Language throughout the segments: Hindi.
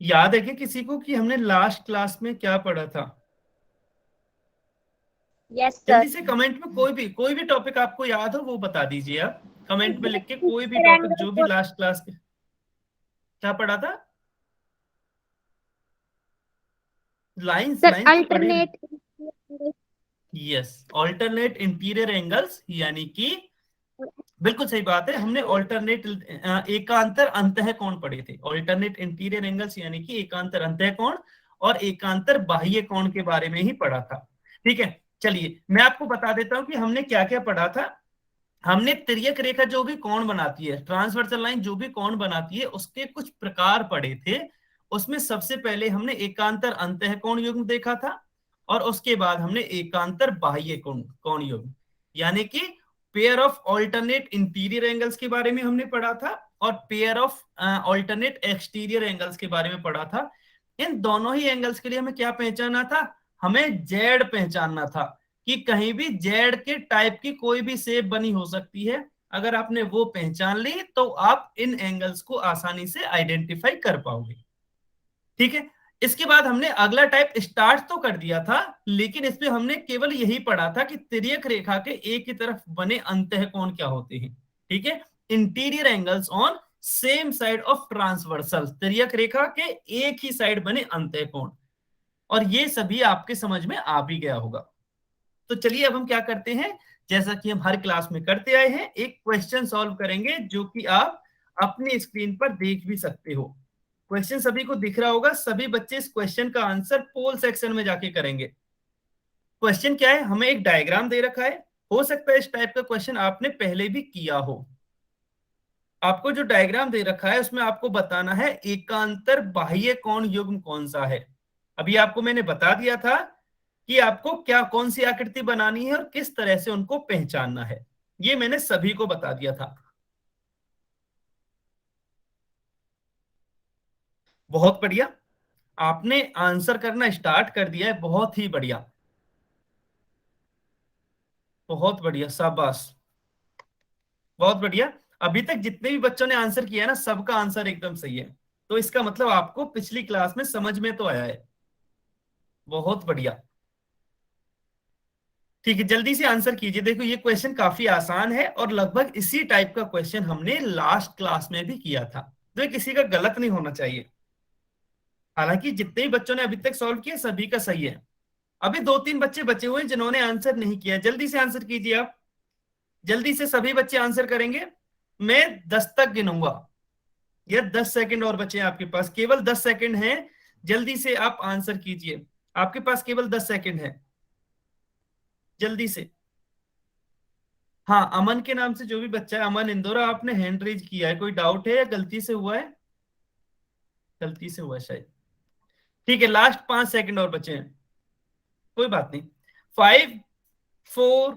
याद है कि किसी को कि हमने लास्ट क्लास में क्या पढ़ा था? Yes sir. जल्दी से कमेंट में कोई भी टॉपिक आपको याद हो वो बता दीजिए। आप कमेंट में लिख के कोई भी टॉपिक एंगल जो भी को लास्ट क्लास के क्या पढ़ा था। लाइंस सर लाइंस तो पढ़े। Alternate. Yes, alternate interior angles, यानी कि बिल्कुल सही बात है। हमने ऑल्टरनेट एकांतर अंतःकोण पढ़े थे। ऑल्टरनेट इंटीरियर एंगल्स यानी कि एकांतर अंतःकोण और एकांतर बाह्य कोण के बारे में ही पढ़ा था। ठीक है, चलिए मैं आपको बता देता हूं कि हमने क्या क्या पढ़ा था। हमने तिर्यक रेखा जो भी कोण बनाती है, ट्रांसवर्सल लाइन जो भी कोण बनाती है, उसके कुछ प्रकार पढ़े थे। उसमें सबसे पहले हमने एकांतर अंतःकोण युग्म देखा था, और उसके बाद हमने एकांतर बाह्य कोण युग्म यानी कि pair of alternate interior angles के बारे में हमने पढ़ा था, और pair of alternate exterior angles के बारे में पढ़ा था। इन दोनों ही एंगल्स के लिए हमें क्या पहचाना था? हमें जेड पहचानना था, कि कहीं भी जेड के टाइप की कोई भी शेप बनी हो सकती है। अगर आपने वो पहचान ली तो आप इन एंगल्स को आसानी से आइडेंटिफाई कर पाओगे। ठीक है, इसके बाद हमने अगला टाइप स्टार्ट तो कर दिया था, लेकिन इसमें हमने केवल यही पढ़ा था कि तिर्यक रेखा के एक की तरफ बने अंतःकोण क्या होते हैं। ठीक है, interior angles on same side of transversal, तिर्यक रेखा के एक ही साइड बने अंतःकोण, और ये सभी आपके समझ में आ भी गया होगा। तो चलिए अब हम क्या करते हैं, जैसा कि हम हर क्लास में करते आए हैं, एक क्वेश्चन सॉल्व करेंगे जो कि आप अपनी स्क्रीन पर देख भी सकते हो। क्वेश्चन सभी को दिख रहा होगा। सभी बच्चे इस क्वेश्चन का आंसर पोल सेक्शन में जाके करेंगे। क्वेश्चन क्या है, हमें एक डायग्राम दे रखा है। हो सकता है इस टाइप का क्वेश्चन आपने पहले भी किया हो। आपको जो डायग्राम दे रखा है उसमें आपको बताना है एकांतर बाह्य कोण युग्म कौन सा है। अभी आपको मैंने बता दिया था कि आपको क्या कौन सी आकृति बनानी है और किस तरह से उनको पहचानना है। ये मैंने सभी को बता दिया था। बहुत बढ़िया, आपने आंसर करना स्टार्ट कर दिया है, बहुत ही बढ़िया, बहुत बढ़िया, शाबाश, बहुत बढ़िया। अभी तक जितने भी बच्चों ने आंसर किया है ना, सबका आंसर एकदम सही है। तो इसका मतलब आपको पिछली क्लास में समझ में तो आया है। बहुत बढ़िया। ठीक है, जल्दी से आंसर कीजिए। देखो ये क्वेश्चन काफी आसान है और लगभग इसी टाइप का क्वेश्चन हमने लास्ट क्लास में भी किया था, तो ये किसी का गलत नहीं होना चाहिए। हालांकि जितने भी बच्चों ने अभी तक सॉल्व किया सभी का सही है। अभी दो तीन बच्चे बचे हुए हैं जिन्होंने आंसर नहीं किया। जल्दी से आंसर कीजिए आप। जल्दी से सभी बच्चे आंसर करेंगे। मैं 10 तक गिनूंगा। या 10 सेकंड और बचे हैं आपके पास, केवल 10 सेकंड हैं। जल्दी से आप आंसर कीजिए, आपके पास केवल 10 सेकंड है। जल्दी से। हाँ, अमन के नाम से जो भी बच्चा है, अमन इंदौरा, आपने हैंड रेज किया है। कोई डाउट है या गलती से हुआ है? गलती से हुआ है शायद। ठीक है, लास्ट 5 सेकंड और बचे हैं। कोई बात नहीं। 5, 4,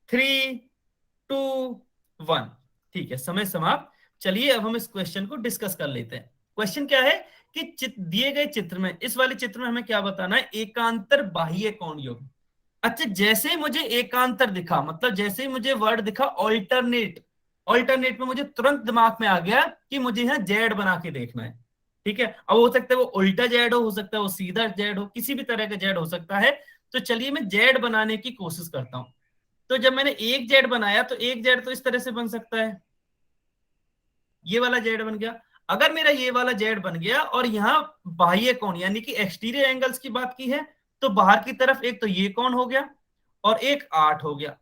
3, 2, 1। ठीक है, समय समाप्त। चलिए अब हम इस क्वेश्चन को डिस्कस कर लेते हैं। क्वेश्चन क्या है कि दिए गए चित्र में, इस वाले चित्र में हमें क्या बताना है? एकांतर बाह्य कोण युग्म। अच्छा, जैसे ही मुझे एकांतर दिखा, मतलब जैसे ही मुझे वर्ड दिखा ऑल्टरनेट, ऑल्टरनेट में मुझे तुरंत दिमाग में आ गया कि मुझे यहाँ जेड बना के देखना है। ठीक है, अब हो सकता है वो उल्टा जेड हो सकता है वो सीधा जेड हो, किसी भी तरह का जेड हो सकता है। तो चलिए मैं जेड बनाने की कोशिश करता हूं। तो जब मैंने एक जेड बनाया तो एक जेड तो इस तरह से बन सकता है, ये वाला जेड बन गया। अगर मेरा ये वाला जेड बन गया और यहाँ बाह्य कोण यानी कि एक्सटीरियर एंगल्स की बात की है, तो बाहर की तरफ एक तो ये कोण हो गया और एक 8 हो गया।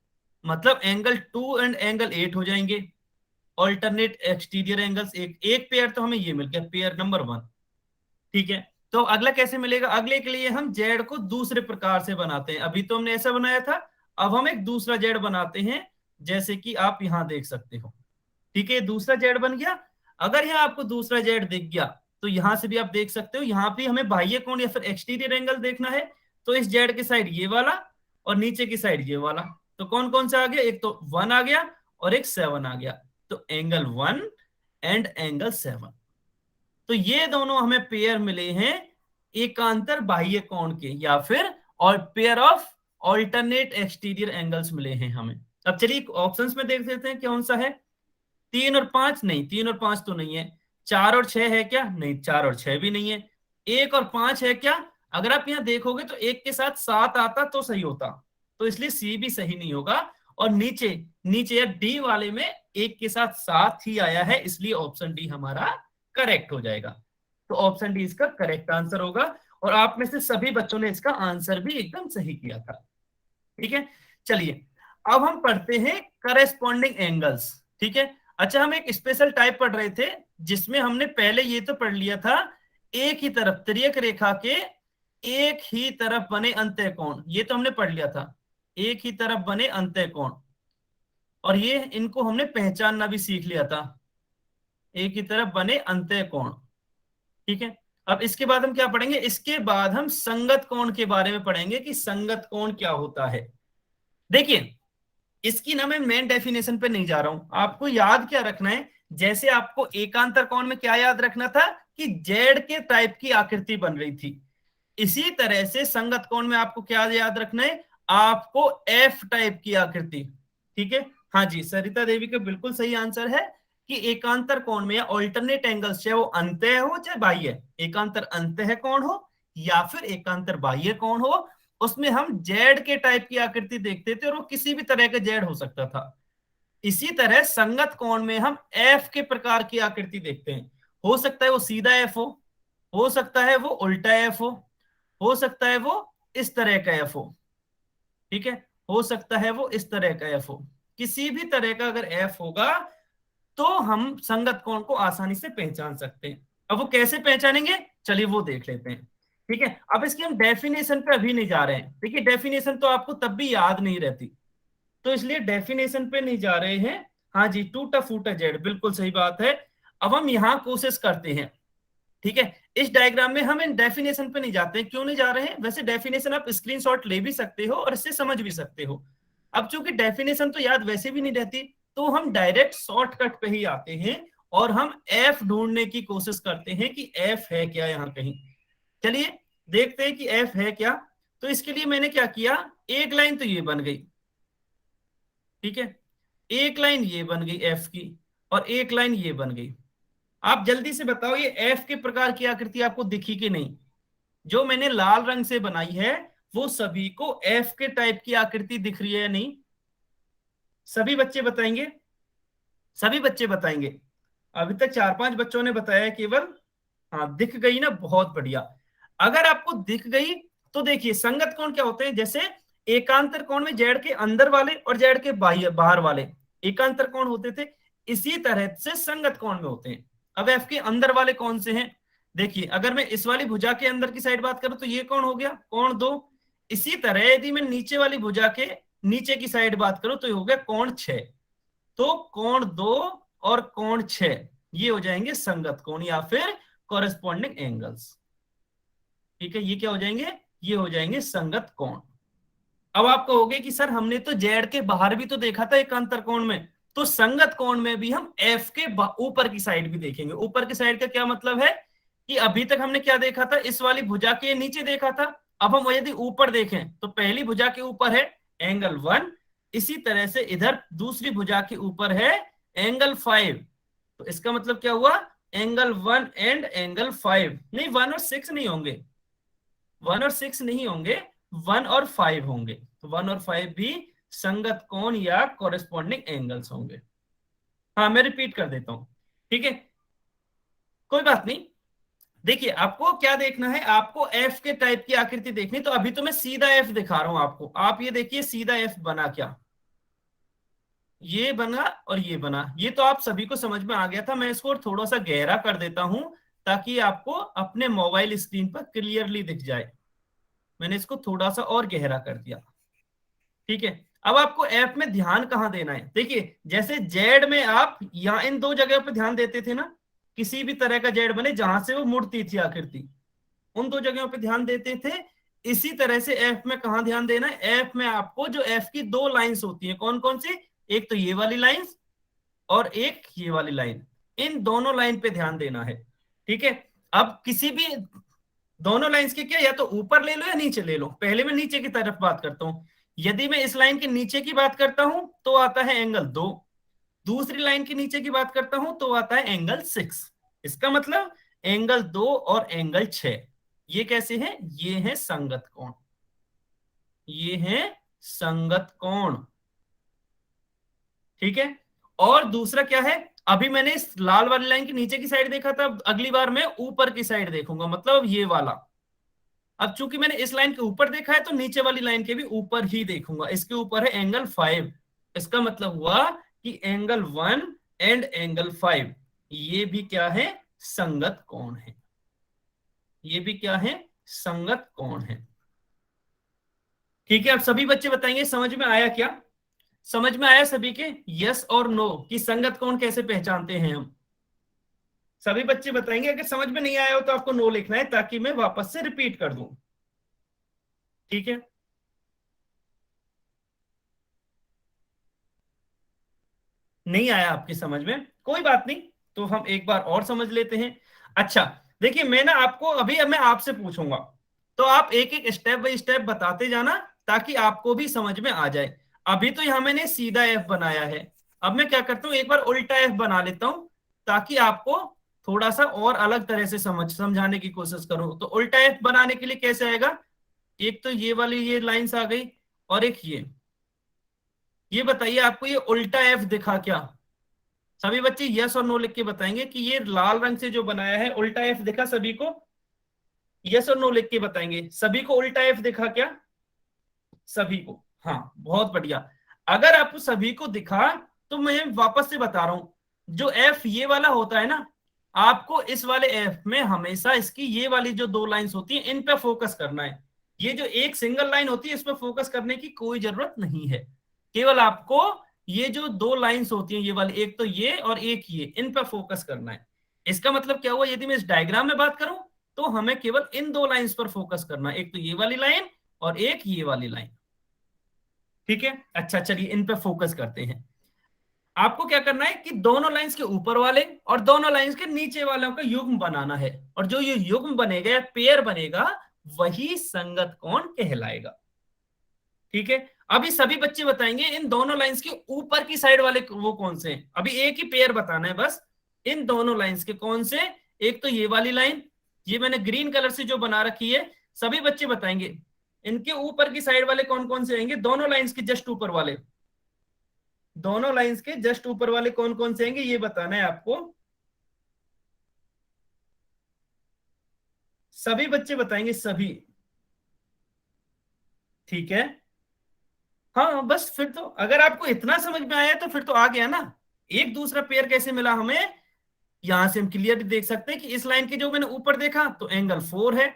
मतलब एंगल 2 एंड एंगल 8 हो जाएंगे। ऑल्टरनेट एक्सटीरियर एंगल्स एक एक पेयर तो हमें ये मिल गया, पेयर नंबर 1। ठीक है, तो अगला कैसे मिलेगा? अगले के लिए हम जेड को दूसरे प्रकार से बनाते हैं। अभी तो हमने ऐसा बनाया था, अब हम एक दूसरा जेड बनाते हैं, जैसे कि आप यहां देख सकते हो। ठीक है, दूसरा जेड बन गया। अगर यहाँ आपको दूसरा जेड दिख गया तो यहां से भी आप देख सकते हो, यहाँ भी हमें बाह्य कोण या फिर एक्सटीरियर एंगल देखना है। तो इस जेड की साइड ये वाला और नीचे की साइड ये वाला। तो कौन कौन सा आ गया? एक तो 1 आ गया और एक 7 आ गया। तो एंगल 1 एंड एंगल 7, तो ये दोनों हमें पेयर मिले हैं एकांतर बाह्य कोण के, या फिर और pair of alternate exterior angles मिले हैं हमें। अब चलिए ऑप्शंस में देख लेते हैं कौन सा है। 3 और 5 नहीं, 3 और 5 तो नहीं है। 4 और 6 है क्या? नहीं, 4 और 6 भी नहीं है। 1 और 5 है क्या? अगर आप यहाँ देखोगे तो 1 के साथ 7 आता तो सही होता, तो इसलिए सी भी सही नहीं होगा। और नीचे नीचे या डी वाले में 1 के साथ 7 ही आया है, इसलिए ऑप्शन डी हमारा करेक्ट हो जाएगा। तो ऑप्शन डी इसका करेक्ट आंसर होगा। और आप में से सभी बच्चों ने इसका आंसर भी एकदम सही किया था। ठीक है, चलिए अब हम पढ़ते हैं करेस्पॉन्डिंग एंगल्स। ठीक है, अच्छा हम एक स्पेशल टाइप पढ़ रहे थे जिसमें हमने पहले ये तो पढ़ लिया था, एक ही तरफ तिर्यक रेखा के एक ही तरफ बने अंतः कोण, ये तो हमने पढ़ लिया था, एक ही तरफ बने अंतः कोण। और ये इनको हमने पहचानना भी सीख लिया था, एक ही तरफ बने अंतः कोण। ठीक है, अब इसके बाद हम क्या पढ़ेंगे? इसके बाद हम संगत कोण के बारे में पढ़ेंगे कि संगत कोण क्या होता है। देखिए, इसकी ना मैं मेन डेफिनेशन पे नहीं जा रहा हूं, आपको याद क्या रखना है, जैसे आपको एकांतर कोण में क्या याद रखना था कि जेड के टाइप की आकृति बन रही थी, इसी तरह से संगत कोण में आपको क्या याद रखना है, आपको एफ टाइप की आकृति। ठीक है, हाँ जी, सरिता देवी का बिल्कुल सही आंसर है कि एकांतर कोण में या ऑल्टरनेट एंगल्स, चाहे वो अंतः हो चाहे बाह्य, एकांतर अंतः कोण हो या फिर एकांतर बाह्य कोण हो, उसमें हम जेड के टाइप की आकृति देखते थे और वो किसी भी तरह का जेड हो सकता था। इसी तरह संगत कोण में हम एफ के प्रकार की आकृति देखते हैं, हो सकता है वो सीधा एफ हो सकता है वो उल्टा एफ हो सकता है वो इस तरह का एफ हो। ठीक है, हो सकता है वो इस तरह का एफ हो, किसी भी तरह का अगर एफ होगा तो हम संगत कोण को आसानी से पहचान सकते हैं। अब वो कैसे पहचानेंगे, चलिए वो देख लेते हैं। ठीक है, अब इसकी हम डेफिनेशन पे अभी नहीं जा रहे हैं, देखिए डेफिनेशन तो आपको तब भी याद नहीं रहती, तो इसलिए डेफिनेशन पे नहीं जा रहे हैं। हाँ जी, टूटा फूटा जेड, बिल्कुल सही बात है। अब हम यहां कोशिश करते हैं। ठीक है, इस डायग्राम में हम इन डेफिनेशन पे नहीं जाते हैं, क्यों नहीं जा रहे हैं? वैसे डेफिनेशन आप स्क्रीनशॉट ले भी सकते हो और इससे समझ भी सकते हो। अब चूंकि डेफिनेशन तो याद वैसे भी नहीं रहती, तो हम डायरेक्ट शॉर्टकट पे ही आते हैं और हम एफ ढूंढने की कोशिश करते हैं कि एफ है क्या यहाँ कहीं। चलिए देखते हैं कि एफ है क्या। तो इसके लिए मैंने क्या किया, एक लाइन तो ये बन गई, ठीक है, एक लाइन ये बन गई एफ की और एक लाइन ये बन गई। आप जल्दी से बताओ ये एफ के प्रकार की आकृति आपको दिखी कि नहीं? जो मैंने लाल रंग से बनाई है वो सभी को एफ के टाइप की आकृति दिख रही है या नहीं? सभी बच्चे बताएंगे, सभी बच्चे बताएंगे। अभी तक 4-5 बच्चों ने बताया केवल। हाँ दिख गई ना, बहुत बढ़िया। अगर आपको दिख गई तो देखिए संगत कोण क्या होते हैं, जैसे एकांतर कोण में जेड के अंदर वाले और जेड के बाहर बाहर वाले एकांतर कोण होते थे, इसी तरह से संगत कोण में होते हैं। अब एफ के अंदर वाले कौन से हैं? देखिए अगर मैं इस वाली भुजा के अंदर की साइड बात करूं तो ये कौन हो गया, कोण 2। इसी तरह यदि मैं नीचे वाली भुजा के नीचे की साइड बात करूं तो ये हो गया कोण 6। तो कोण 2 और कोण 6 ये हो जाएंगे संगत कोण या फिर कॉरेस्पॉन्डिंग एंगल्स। ठीक है, ये क्या हो जाएंगे, ये हो जाएंगे संगत कोण। अब आप कहोगे कि सर हमने तो जेड के बाहर भी तो देखा था एकांतर कोण में, तो संगत कोण में भी हम एफ के ऊपर की साइड भी देखेंगे। ऊपर की साइड का क्या मतलब है कि अभी तक हमने क्या देखा था, इस वाली भुजा के नीचे देखा था। अब हम यदि ऊपर देखें तो पहली भुजा के ऊपर है एंगल 1, इसी तरह से इधर दूसरी भुजा के ऊपर है एंगल 5। तो इसका मतलब क्या हुआ, एंगल 1 एंड एंगल 5, नहीं 1 और 6 नहीं होंगे, 1 और 6 नहीं होंगे, 1 और 5 होंगे। तो 1 और 5 भी संगत कोण या कॉरेस्पॉन्डिंग एंगल्स होंगे। हाँ मैं रिपीट कर देता हूं, ठीक है, कोई बात नहीं। देखिए आपको क्या देखना है, आपको एफ के टाइप की आकृति देखनी, तो अभी तो मैं सीधा एफ दिखा रहा हूं आपको। आप ये देखिए सीधा एफ बना क्या, ये बना और ये बना, ये तो आप सभी को समझ में आ गया था। मैं इसको थोड़ा सा गहरा कर देता हूं ताकि आपको अपने मोबाइल स्क्रीन पर क्लियरली दिख जाए। मैंने इसको थोड़ा सा और गहरा कर दिया। ठीक है, अब आपको एफ में ध्यान कहां देना है, देखिए जैसे जेड में आप यहाँ इन दो जगह पर ध्यान देते थे ना, किसी भी तरह का जेड बने जहां से वो मुड़ती थी आकृति, उन दो जगहों पे ध्यान देते थे। इसी तरह से एफ में कहां ध्यान देना है, एफ में आपको जो एफ की दो लाइंस होती है, कौन कौन सी, एक तो ये वाली लाइंस और एक ये वाली लाइन, इन दोनों लाइन पे ध्यान देना है। ठीक है, अब किसी भी दोनों लाइंस के क्या, या तो ऊपर ले लो या नीचे ले लो। पहले मैं नीचे की तरफ बात करता हूं, यदि मैं इस लाइन के नीचे की बात करता हूं तो आता है एंगल 2, दूसरी लाइन के नीचे की बात करता हूं तो आता है एंगल 6। इसका मतलब एंगल 2 और एंगल 6। ये कैसे हैं? ये हैं संगत कोण, ये हैं संगत कोण। ठीक है। और दूसरा क्या है, अभी मैंने इस लाल वाली लाइन के नीचे की साइड देखा था, अगली बार मैं ऊपर की साइड देखूंगा, मतलब ये वाला। अब चूंकि मैंने इस लाइन के ऊपर देखा है तो नीचे वाली लाइन के भी ऊपर ही देखूंगा। इसके ऊपर है एंगल 5, इसका मतलब हुआ कि एंगल 1 एंड एंगल 5 ये भी क्या है? संगत कोण है। ये भी क्या है? संगत कोण है। ठीक है। अब सभी बच्चे बताएंगे समझ में आया क्या? समझ में आया सभी के? यस और नो कि संगत कोण कैसे पहचानते हैं हम? सभी बच्चे बताएंगे। अगर समझ में नहीं आया हो तो आपको नो लिखना है ताकि मैं वापस से रिपीट कर दूं। ठीक है। नहीं आया आपकी समझ में, कोई बात नहीं, तो हम एक बार और समझ लेते हैं। अच्छा, देखिए मैं ना आपको अभी, अब मैं आपसे पूछूंगा तो आप एक एक स्टेप बाय स्टेप बताते जाना ताकि आपको भी समझ में आ जाए। अभी तो यहां मैंने सीधा एफ बनाया है, अब मैं क्या करता हूं, एक बार उल्टा एफ बना लेता हूं ताकि आपको थोड़ा सा और अलग तरह से समझाने की कोशिश करूं। तो उल्टा एफ बनाने के लिए कैसे आएगा? एक तो ये वाली ये लाइंस आ गई, और एक ये बताइए आपको ये उल्टा एफ दिखा क्या? सभी बच्चे यस और नो लिख के बताएंगे कि ये लाल रंग से जो बनाया है उल्टा एफ दिखा सभी को? यस और नो लिख के बताएंगे सभी को उल्टा एफ दिखा क्या? सभी को? हाँ, बहुत बढ़िया। अगर आपको सभी को दिखा तो मैं वापस से बता रहा हूं, जो एफ ये वाला होता है ना, आपको इस वाले एफ में हमेशा इसकी ये वाली जो दो लाइंस होती हैं इन पे फोकस करना है। ये जो एक सिंगल लाइन होती है इस पे फोकस करने की कोई जरूरत नहीं है। केवल आपको ये जो दो लाइंस होती हैं, ये वाली, एक तो ये और एक ये, इन पे फोकस करना है। इसका मतलब क्या हुआ, यदि मैं इस डायग्राम में बात करूं तो हमें केवल इन दो लाइंस पर फोकस करना है, एक तो ये वाली लाइन और एक ये वाली लाइन। ठीक है। अच्छा चलिए इन पे फोकस करते हैं। आपको क्या करना है कि दोनों लाइंस के ऊपर वाले और दोनों लाइंस के नीचे वालों का युग्म बनाना है, और जो ये युग्म बनेगा या पेयर बनेगा वही संगत कोण कहलाएगा। ठीक है। अभी सभी बच्चे बताएंगे इन दोनों लाइंस के ऊपर की साइड वाले वो कौन से हैं। अभी एक ही पेयर बताना है बस, इन दोनों लाइंस के कौन से? एक तो ये वाली लाइन, ये मैंने ग्रीन कलर से जो बना रखी है, सभी बच्चे बताएंगे इनके ऊपर की साइड वाले कौन कौन से आएंगे? दोनों लाइंस के जस्ट ऊपर वाले, दोनों लाइंस के जस्ट ऊपर वाले कौन कौन से आएंगे ये बताना है आपको। सभी बच्चे बताएंगे, सभी। ठीक है। हाँ बस फिर तो अगर आपको इतना समझ में आया तो फिर तो आ गया ना। एक दूसरा पेयर कैसे मिला हमें, यहां से हम क्लियरली देख सकते हैं कि इस लाइन के जो मैंने ऊपर देखा तो एंगल 4 है,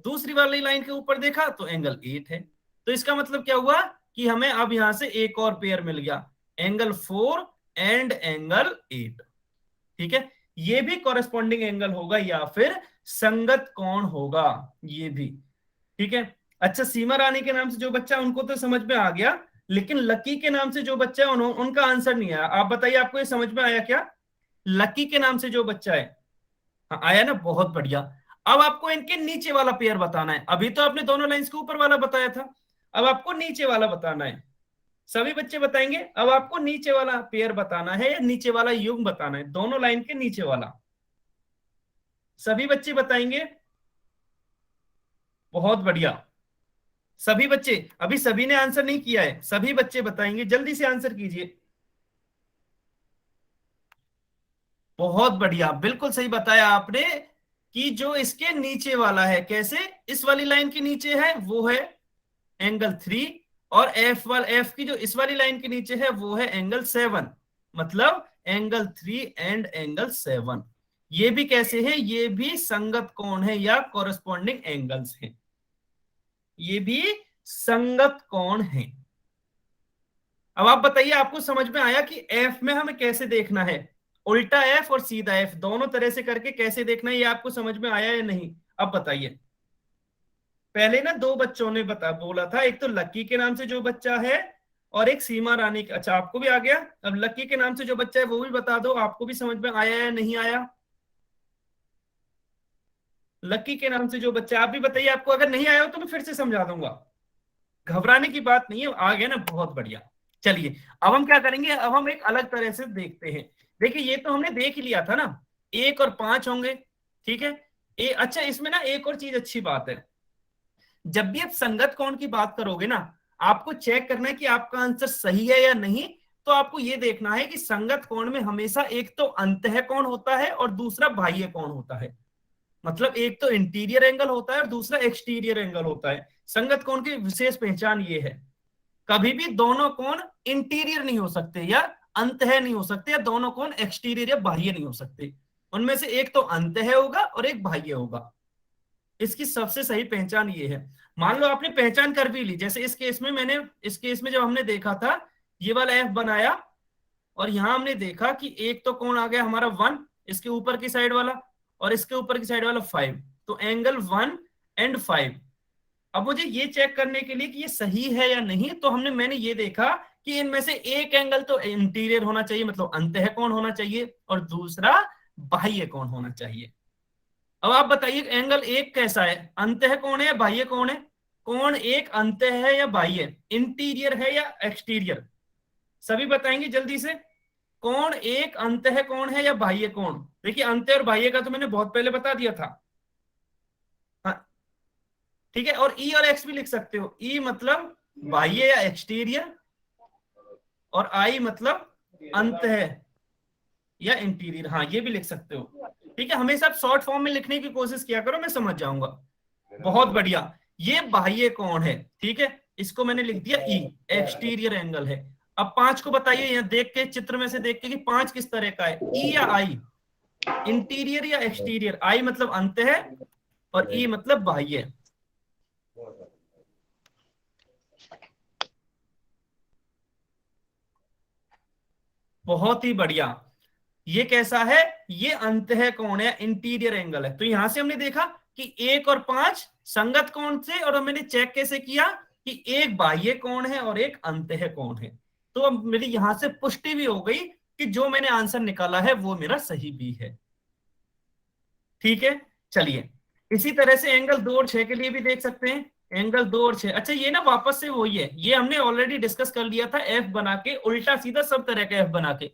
दूसरी वाली लाइन के ऊपर देखा तो एंगल 8 है। तो इसका मतलब क्या हुआ कि हमें अब यहां से एक और पेयर मिल गया, एंगल 4 एंड एंगल 8। ठीक है। ये भी कॉरेस्पॉन्डिंग एंगल होगा या फिर संगत कोण होगा, ये भी। ठीक है। अच्छा, सीमा रानी के नाम से जो बच्चा, उनको तो समझ में आ गया, लेकिन लकी के नाम से जो बच्चा है उनका आंसर नहीं आया। आप बताइए आपको ये समझ में आया क्या? लकी के नाम से जो बच्चा है, हाँ आया ना, बहुत बढ़िया। अब आपको इनके नीचे वाला पेयर बताना है। अभी तो आपने दोनों लाइंस के ऊपर वाला बताया था, अब आपको नीचे वाला बताना है। सभी बच्चे बताएंगे अब आपको नीचे वाला पेयर बताना है या नीचे वाला युग्म बताना है, दोनों लाइन के नीचे वाला। सभी बच्चे बताएंगे, बहुत बढ़िया। सभी बच्चे, अभी सभी ने आंसर नहीं किया है, सभी बच्चे बताएंगे, जल्दी से आंसर कीजिए। बहुत बढ़िया, बिल्कुल सही बताया आपने कि जो इसके नीचे वाला है, कैसे, इस वाली लाइन के नीचे है वो है एंगल 3, और एफ की जो इस वाली लाइन के नीचे है वो है एंगल 7, मतलब एंगल 3 एंड एंगल 7। ये भी कैसे है, ये भी संगत कोण है या कॉरेस्पॉन्डिंग एंगल्स हैं, ये भी संगत कोण है। अब आप बताइए आपको समझ में आया कि एफ में हमें कैसे देखना है, उल्टा एफ और सीधा एफ दोनों तरह से करके कैसे देखना है, ये आपको समझ में आया या नहीं? अब बताइए। पहले ना दो बच्चों ने बोला था, एक तो लक्की के नाम से जो बच्चा है और एक सीमा रानी का। अच्छा, आपको भी आ गया। अब लक्की के नाम से जो बच्चा है वो भी बता दो, आपको भी समझ में आया या नहीं आया? लक्की के नाम से जो बच्चा है, आप भी बताइए। आपको अगर नहीं आया हो तो मैं फिर से समझा दूंगा, घबराने की बात नहीं है, आ गया ना, बहुत बढ़िया। चलिए अब हम क्या करेंगे, अब हम एक अलग तरह से देखते हैं। देखिए ये तो हमने देख ही लिया था ना, 1 और 5 होंगे। ठीक है। अच्छा, इसमें ना एक और चीज अच्छी बात है, जब भी आप संगत कोण की बात करोगे ना, आपको चेक करना है कि आपका आंसर सही है या नहीं। तो आपको यह देखना है कि संगत कोण में हमेशा एक तो अंतः कोण होता है और दूसरा बाह्य कोण होता है। मतलब एक तो इंटीरियर एंगल होता है और दूसरा एक्सटीरियर एंगल होता है। संगत कोण की विशेष पहचान ये है, कभी भी दोनों कोण इंटीरियर नहीं हो सकते या अंतः नहीं हो सकते, या दोनों कोण एक्सटीरियर या बाह्य नहीं हो सकते। उनमें से एक तो अंतः होगा और एक बाह्य होगा। इसकी सबसे सही पहचान ये है। मान लो आपने पहचान कर भी ली, जैसे इस केस में इस केस में जब हमने देखा था, ये वाला एफ बनाया और यहां हमने देखा कि एक तो कोण आ गया हमारा 1, इसके ऊपर की साइड वाला, और इसके ऊपर की साइड वाला 5, तो एंगल 1 और 5। अब मुझे ये चेक करने के लिए कि ये सही है या नहीं, तो मैंने ये देखा कि इनमें से एक एंगल तो इंटीरियर होना चाहिए, मतलब अंतः कोण होना चाहिए, और दूसरा बाह्य कोण होना चाहिए। अब आप बताइए एंगल एक कैसा है, अंतः कोण है या बाह्य कोण है? कोण एक अंतः है या बाह्य, इंटीरियर है या एक्सटीरियर? सभी बताएंगे जल्दी से। कोण एक अंतः कोण है या बाह्य कोण? देखिए अंतः और बाह्य का तो मैंने बहुत पहले बता दिया था। हाँ, ठीक है। और ई और एक्स भी लिख सकते हो, ई मतलब बाह्य या एक्सटीरियर, और आई मतलब अंतः या इंटीरियर, हाँ ये भी लिख सकते हो। ठीक है, हमेशा आप शॉर्ट फॉर्म में लिखने की कोशिश किया करो, मैं समझ जाऊंगा। बहुत बढ़िया, ये बाह्य कोण है, ठीक है, इसको मैंने लिख दिया ई, एक्सटीरियर एंगल है। अब 5 को बताइए, यहाँ देख के, चित्र में से देख के कि 5 किस तरह का है, ई या आई, इंटीरियर या एक्सटीरियर? आई मतलब अंतः है और ई मतलब बाह्य। बहुत ही बढ़िया। ये कैसा है? ये अंतः कोण है, इंटीरियर एंगल है। तो यहां से हमने देखा कि 1 और 5 संगत कोण से, और मैंने चेक कैसे किया कि एक बाह्य कोण है और एक अंतः कोण है। तो अब मेरी यहां से पुष्टि भी हो गई कि जो मैंने आंसर निकाला है वो मेरा सही भी है। ठीक है, चलिए इसी तरह से एंगल 2 और 6 के लिए भी देख सकते हैं। एंगल 2 और 6, अच्छा ये ना वापस से वही है, ये हमने ऑलरेडी डिस्कस कर लिया था, एफ बना के उल्टा सीधा सब तरह का एफ बना के।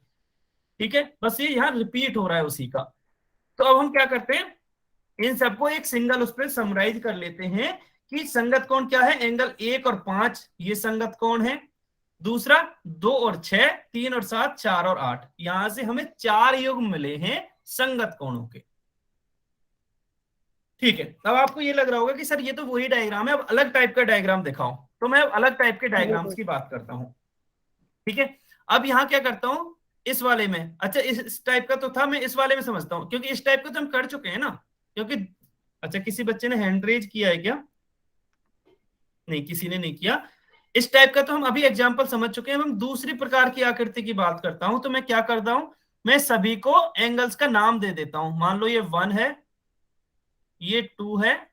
ठीक है, बस ये यहाँ रिपीट हो रहा है उसी का। तो अब हम क्या करते हैं, इन सबको एक सिंगल उस पर समराइज कर लेते हैं कि संगत कोण क्या है। एंगल 1 और 5 ये संगत कोण है। दूसरा 2 और 6, 3 और 7, 4 और 8, यहां से हमें 4 युग्म मिले हैं संगत कोणों के। ठीक है, अब आपको ये लग रहा होगा कि सर ये तो वही डायग्राम है, अब अलग टाइप का डायग्राम दिखाओ। तो मैं अब अलग टाइप के डायग्राम्स की बात करता हूं। ठीक है, अब यहां क्या करता हूं, इस वाले में, अच्छा इस टाइप का तो था, मैं इस वाले में समझता हूं, क्योंकि इस टाइप का तो हम कर चुके हैं ना। क्योंकि अच्छा, किसी बच्चे ने हैंड रेज किया है क्या? नहीं, किसी ने नहीं किया। इस टाइप का तो हम अभी एग्जांपल समझ चुके हैं। हम दूसरी प्रकार की आकृति की बात करता हूं, तो मैं क्या करता हूं, मैं सभी को एंगल्स का नाम दे देता हूं। मान लो ये 1 है, ये 2 है,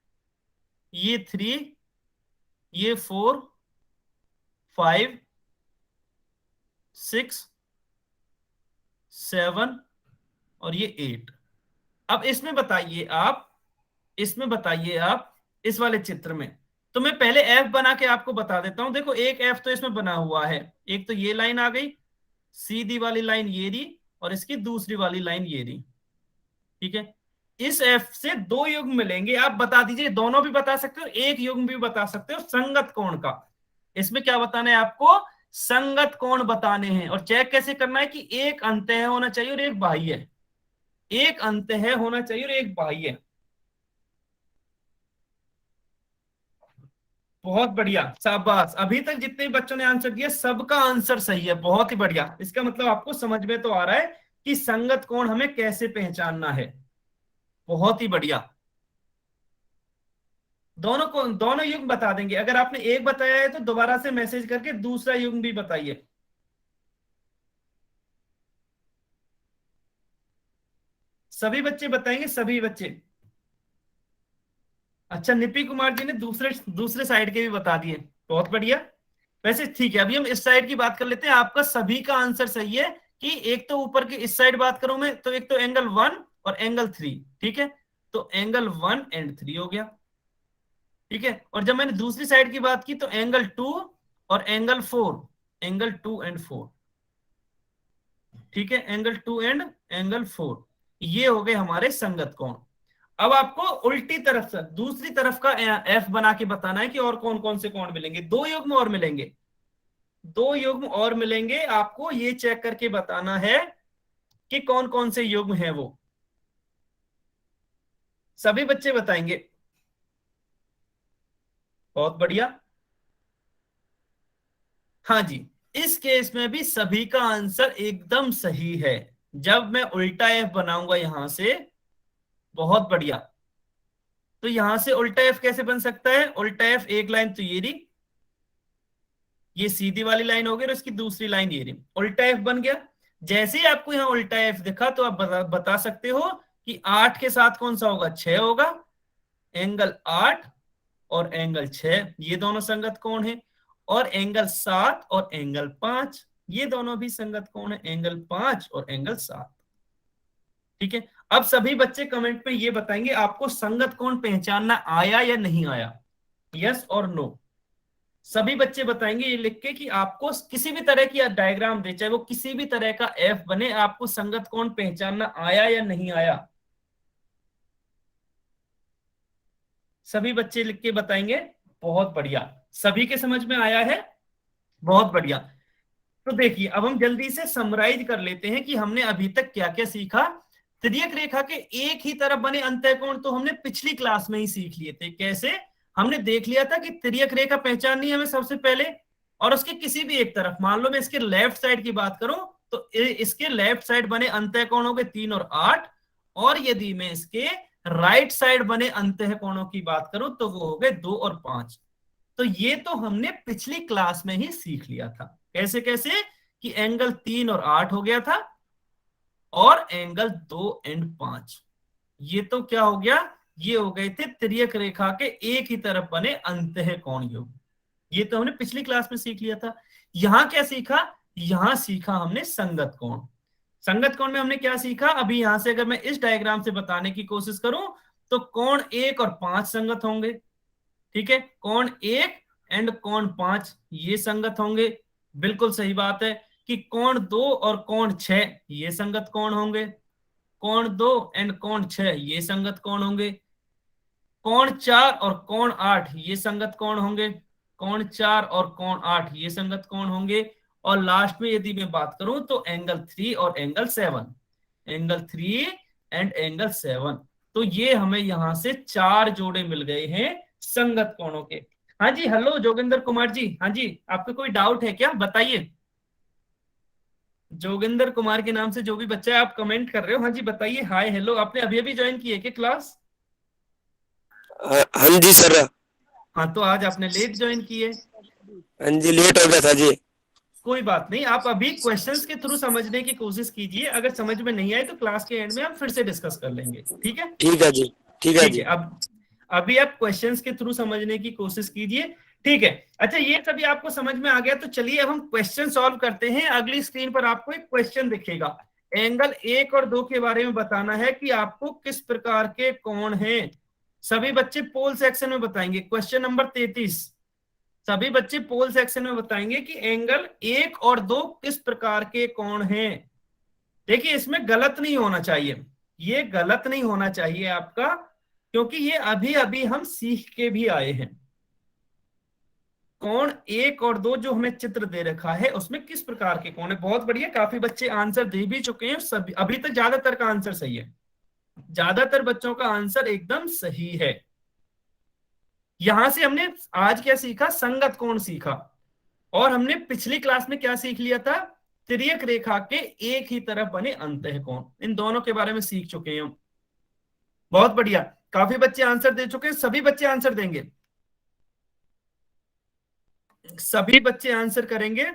ये 3, ये 4, 5, 6, 7 और ये 8। अब इसमें बताइए आप इस वाले चित्र में, तो मैं पहले एफ बना के आपको बता देता हूं। देखो एक एफ तो इसमें बना हुआ है, एक तो ये लाइन आ गई, सीधी वाली लाइन ये रही, और इसकी दूसरी वाली लाइन ये रही। ठीक है, इस एफ से 2 युग्म मिलेंगे। आप बता दीजिए, दोनों भी बता सकते हो, एक युग्म भी बता सकते हो संगत कोण का। इसमें क्या बताना है आपको, संगत कोण बताने हैं। और चेक कैसे करना है कि एक अंतः होना चाहिए और एक बाह्य, एक अंतः होना चाहिए और एक बाह्य। बहुत बढ़िया, शाबाश। अभी तक जितने बच्चों ने आंसर दिया सबका आंसर सही है, बहुत ही बढ़िया। इसका मतलब आपको समझ में तो आ रहा है कि संगत कोण हमें कैसे पहचानना है। बहुत ही बढ़िया। दोनों युग्म बता देंगे। अगर आपने एक बताया है तो दोबारा से मैसेज करके दूसरा युग्म भी बताइए। सभी बच्चे बताएंगे, सभी बच्चे। अच्छा, निपी कुमार जी ने दूसरे दूसरे साइड के भी बता दिए, बहुत बढ़िया। वैसे ठीक है, अभी हम इस साइड की बात कर लेते हैं। आपका सभी का आंसर सही है कि एक तो ऊपर की इस साइड बात करूं मैं, तो एक तो एंगल 1 और एंगल 3। ठीक है, तो एंगल 1 और 3 हो गया। ठीक है, और जब मैंने दूसरी साइड की बात की तो एंगल 2 और एंगल 4, एंगल 2 और 4। ठीक है, एंगल 2 और एंगल 4, ये हो गए हमारे संगत कोण। अब आपको उल्टी तरफ से दूसरी तरफ का एफ बना के बताना है कि और कौन कौन से कोण मिलेंगे। दो युग्म और मिलेंगे, दो युग्म और मिलेंगे, आपको ये चेक करके बताना है कि कौन कौन से युग्म है वो। सभी बच्चे बताएंगे। बहुत बढ़िया। हाँ जी, इस केस में भी सभी का आंसर एकदम सही है। जब मैं उल्टा एफ बनाऊंगा यहां से, बहुत बढ़िया, तो यहां से उल्टा एफ कैसे बन सकता है? उल्टा एफ एक लाइन तो ये रही, ये सीधी वाली लाइन होगी और इसकी दूसरी लाइन ये रही, उल्टा एफ बन गया। जैसे ही आपको यहाँ उल्टा एफ दिखा तो आप बता सकते हो कि 8 के साथ कौन सा होगा? 6 होगा। एंगल 8 और एंगल 6 ये दोनों संगत कोण है, और एंगल 7 और एंगल 5 ये दोनों भी संगत कोण है, एंगल 5 और एंगल 7। ठीक है, अब सभी बच्चे कमेंट में ये बताएंगे आपको संगत कोण पहचानना आया या नहीं आया, यस और नो। सभी बच्चे बताएंगे ये लिख के कि आपको किसी भी तरह की डायग्राम दे, चाहे वो किसी भी तरह का एफ बने, आपको संगत कोण पहचानना आया या नहीं आया। सभी बच्चे लिख के बताएंगे। बहुत बढ़िया, सभी के समझ में आया है। बहुत बढ़िया। तो देखिए अब हम जल्दी से समराइज कर लेते हैं कि हमने अभी तक क्या क्या सीखा। तिर्यक रेखा के एक ही तरफ बने अंतःकोण तो हमने पिछली क्लास में ही सीख लिए थे। कैसे? हमने देख लिया था कि तिर्यक रेखा पहचाननी है हमें सबसे पहले, और उसके किसी भी एक तरफ, मान लो मैं इसके लेफ्ट साइड की बात करूं तो इसके लेफ्ट साइड बने अंतःकोण हो गए 3 और 8, और यदि मैं इसके राइट साइड बने अंतःकोणों की बात करूं तो वो हो गए 2 और 5। तो ये तो हमने पिछली क्लास में ही सीख लिया था। कैसे कैसे? कि एंगल 3 और 8 हो गया था, और एंगल 2 और 5 ये तो क्या हो गया? ये हो गए थे तिर्यक रेखा के एक ही तरफ बने अंतःकोण युग्म। ये तो हमने पिछली क्लास में सीख लिया था। यहां क्या सीखा? यहां सीखा हमने संगत कोण। संगत कोण में हमने क्या सीखा? अभी यहां से अगर मैं इस डायग्राम से बताने की कोशिश करूं तो कोण 1 और 5 संगत होंगे। ठीक है, कोण 1 एंड कोण 5 ये संगत होंगे। बिल्कुल सही बात है कि कोण 2 और कोण 6 ये संगत कोण होंगे। कोण 2 एंड कोण 6 ये संगत कोण होंगे। कोण 4 और कोण 8 ये संगत कोण होंगे। कोण 4 और कोण 8 ये संगत कोण होंगे। और लास्ट में यदि मैं बात करूं तो एंगल 3 और एंगल 7, एंगल 3 एंड एंगल 7, तो ये हमें यहां से 4 जोड़े मिल गए हैं संगत कोणों के। हाँ जी, हेलो जोगिंदर कुमार जी, हाँ जी, आपको कोई डाउट है क्या? बताइए। जोगिंदर कुमार के नाम से जो भी बच्चा है आप कमेंट कर रहे हो, हाँ जी बताइए। हाय हेलो, आपने अभी अभी ज्वाइन की है क्या क्लास? हाँ जी सर। हाँ, तो आज आपने लेट ज्वाइन की है। हाँ जी, लेट हो गया था जी। कोई बात नहीं, आप अभी क्वेश्चंस के थ्रू समझने की कोशिश कीजिए। अगर समझ में नहीं आए तो क्लास के एंड में हम फिर से डिस्कस कर लेंगे। ठीक है? ठीक है जी। ठीक है ठीक है, जी। अब अभी आप क्वेश्चंस के थ्रू समझने की कोशिश कीजिए। ठीक है, अच्छा ये सभी आपको समझ में आ गया तो चलिए अब हम क्वेश्चन सॉल्व करते हैं। अगली स्क्रीन पर आपको एक क्वेश्चन दिखेगा। एंगल 1 और 2 के बारे में बताना है कि आपको किस प्रकार के कोण हैं। सभी बच्चे पोल सेक्शन में बताएंगे। क्वेश्चन नंबर 33, सभी बच्चे पोल सेक्शन में बताएंगे कि एंगल 1 और 2 किस प्रकार के कोण हैं। देखिए इसमें गलत नहीं होना चाहिए, ये गलत नहीं होना चाहिए आपका, क्योंकि ये अभी अभी हम सीख के भी आए हैं। कोण 1 और 2 जो हमें चित्र दे रखा है उसमें किस प्रकार के कोण है। बहुत बढ़िया, काफी बच्चे आंसर दे भी चुके हैं। सभी अभी तक ज्यादातर का आंसर सही है, ज्यादातर बच्चों का आंसर एकदम सही है। यहां से हमने आज क्या सीखा? संगत कोण सीखा। और हमने पिछली क्लास में क्या सीख लिया था? तिर्यक रेखा के एक ही तरफ बने अंतःकोण, इन दोनों के बारे में सीख चुके हैं हम। बहुत बढ़िया, काफी बच्चे आंसर दे चुके हैं। सभी बच्चे आंसर देंगे, सभी बच्चे आंसर करेंगे।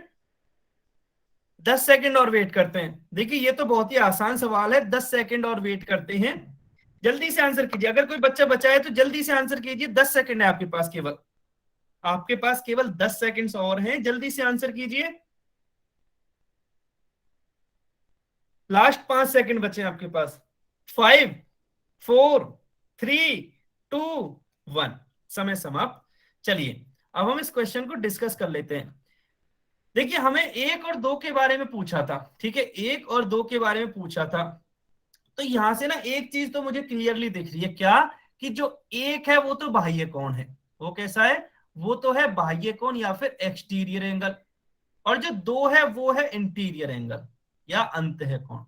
10 सेकंड और वेट करते हैं। देखिए ये तो बहुत ही आसान सवाल है, 10 सेकंड और वेट करते हैं। जल्दी से आंसर कीजिए। अगर कोई बच्चा बचा है तो जल्दी से आंसर कीजिए। 10 सेकंड है आपके पास, केवल आपके पास केवल 10 सेकंड्स और हैं। जल्दी से आंसर कीजिए। लास्ट 5 सेकंड बचे हैं आपके पास। 5 4 3 2 1, समय समाप्त। चलिए अब हम इस क्वेश्चन को डिस्कस कर लेते हैं। देखिए हमें 1 और 2 के बारे में पूछा था। ठीक है, 1 और 2 के बारे में पूछा था। तो यहां से ना एक चीज तो मुझे क्लियरली दिख रही है, क्या, कि जो एक है वो तो बाह्य कोण है। वो कैसा है? वो तो है बाह्य कोण या फिर एक्सटीरियर एंगल। और जो दो है वो है इंटीरियर एंगल या अंतः कोण।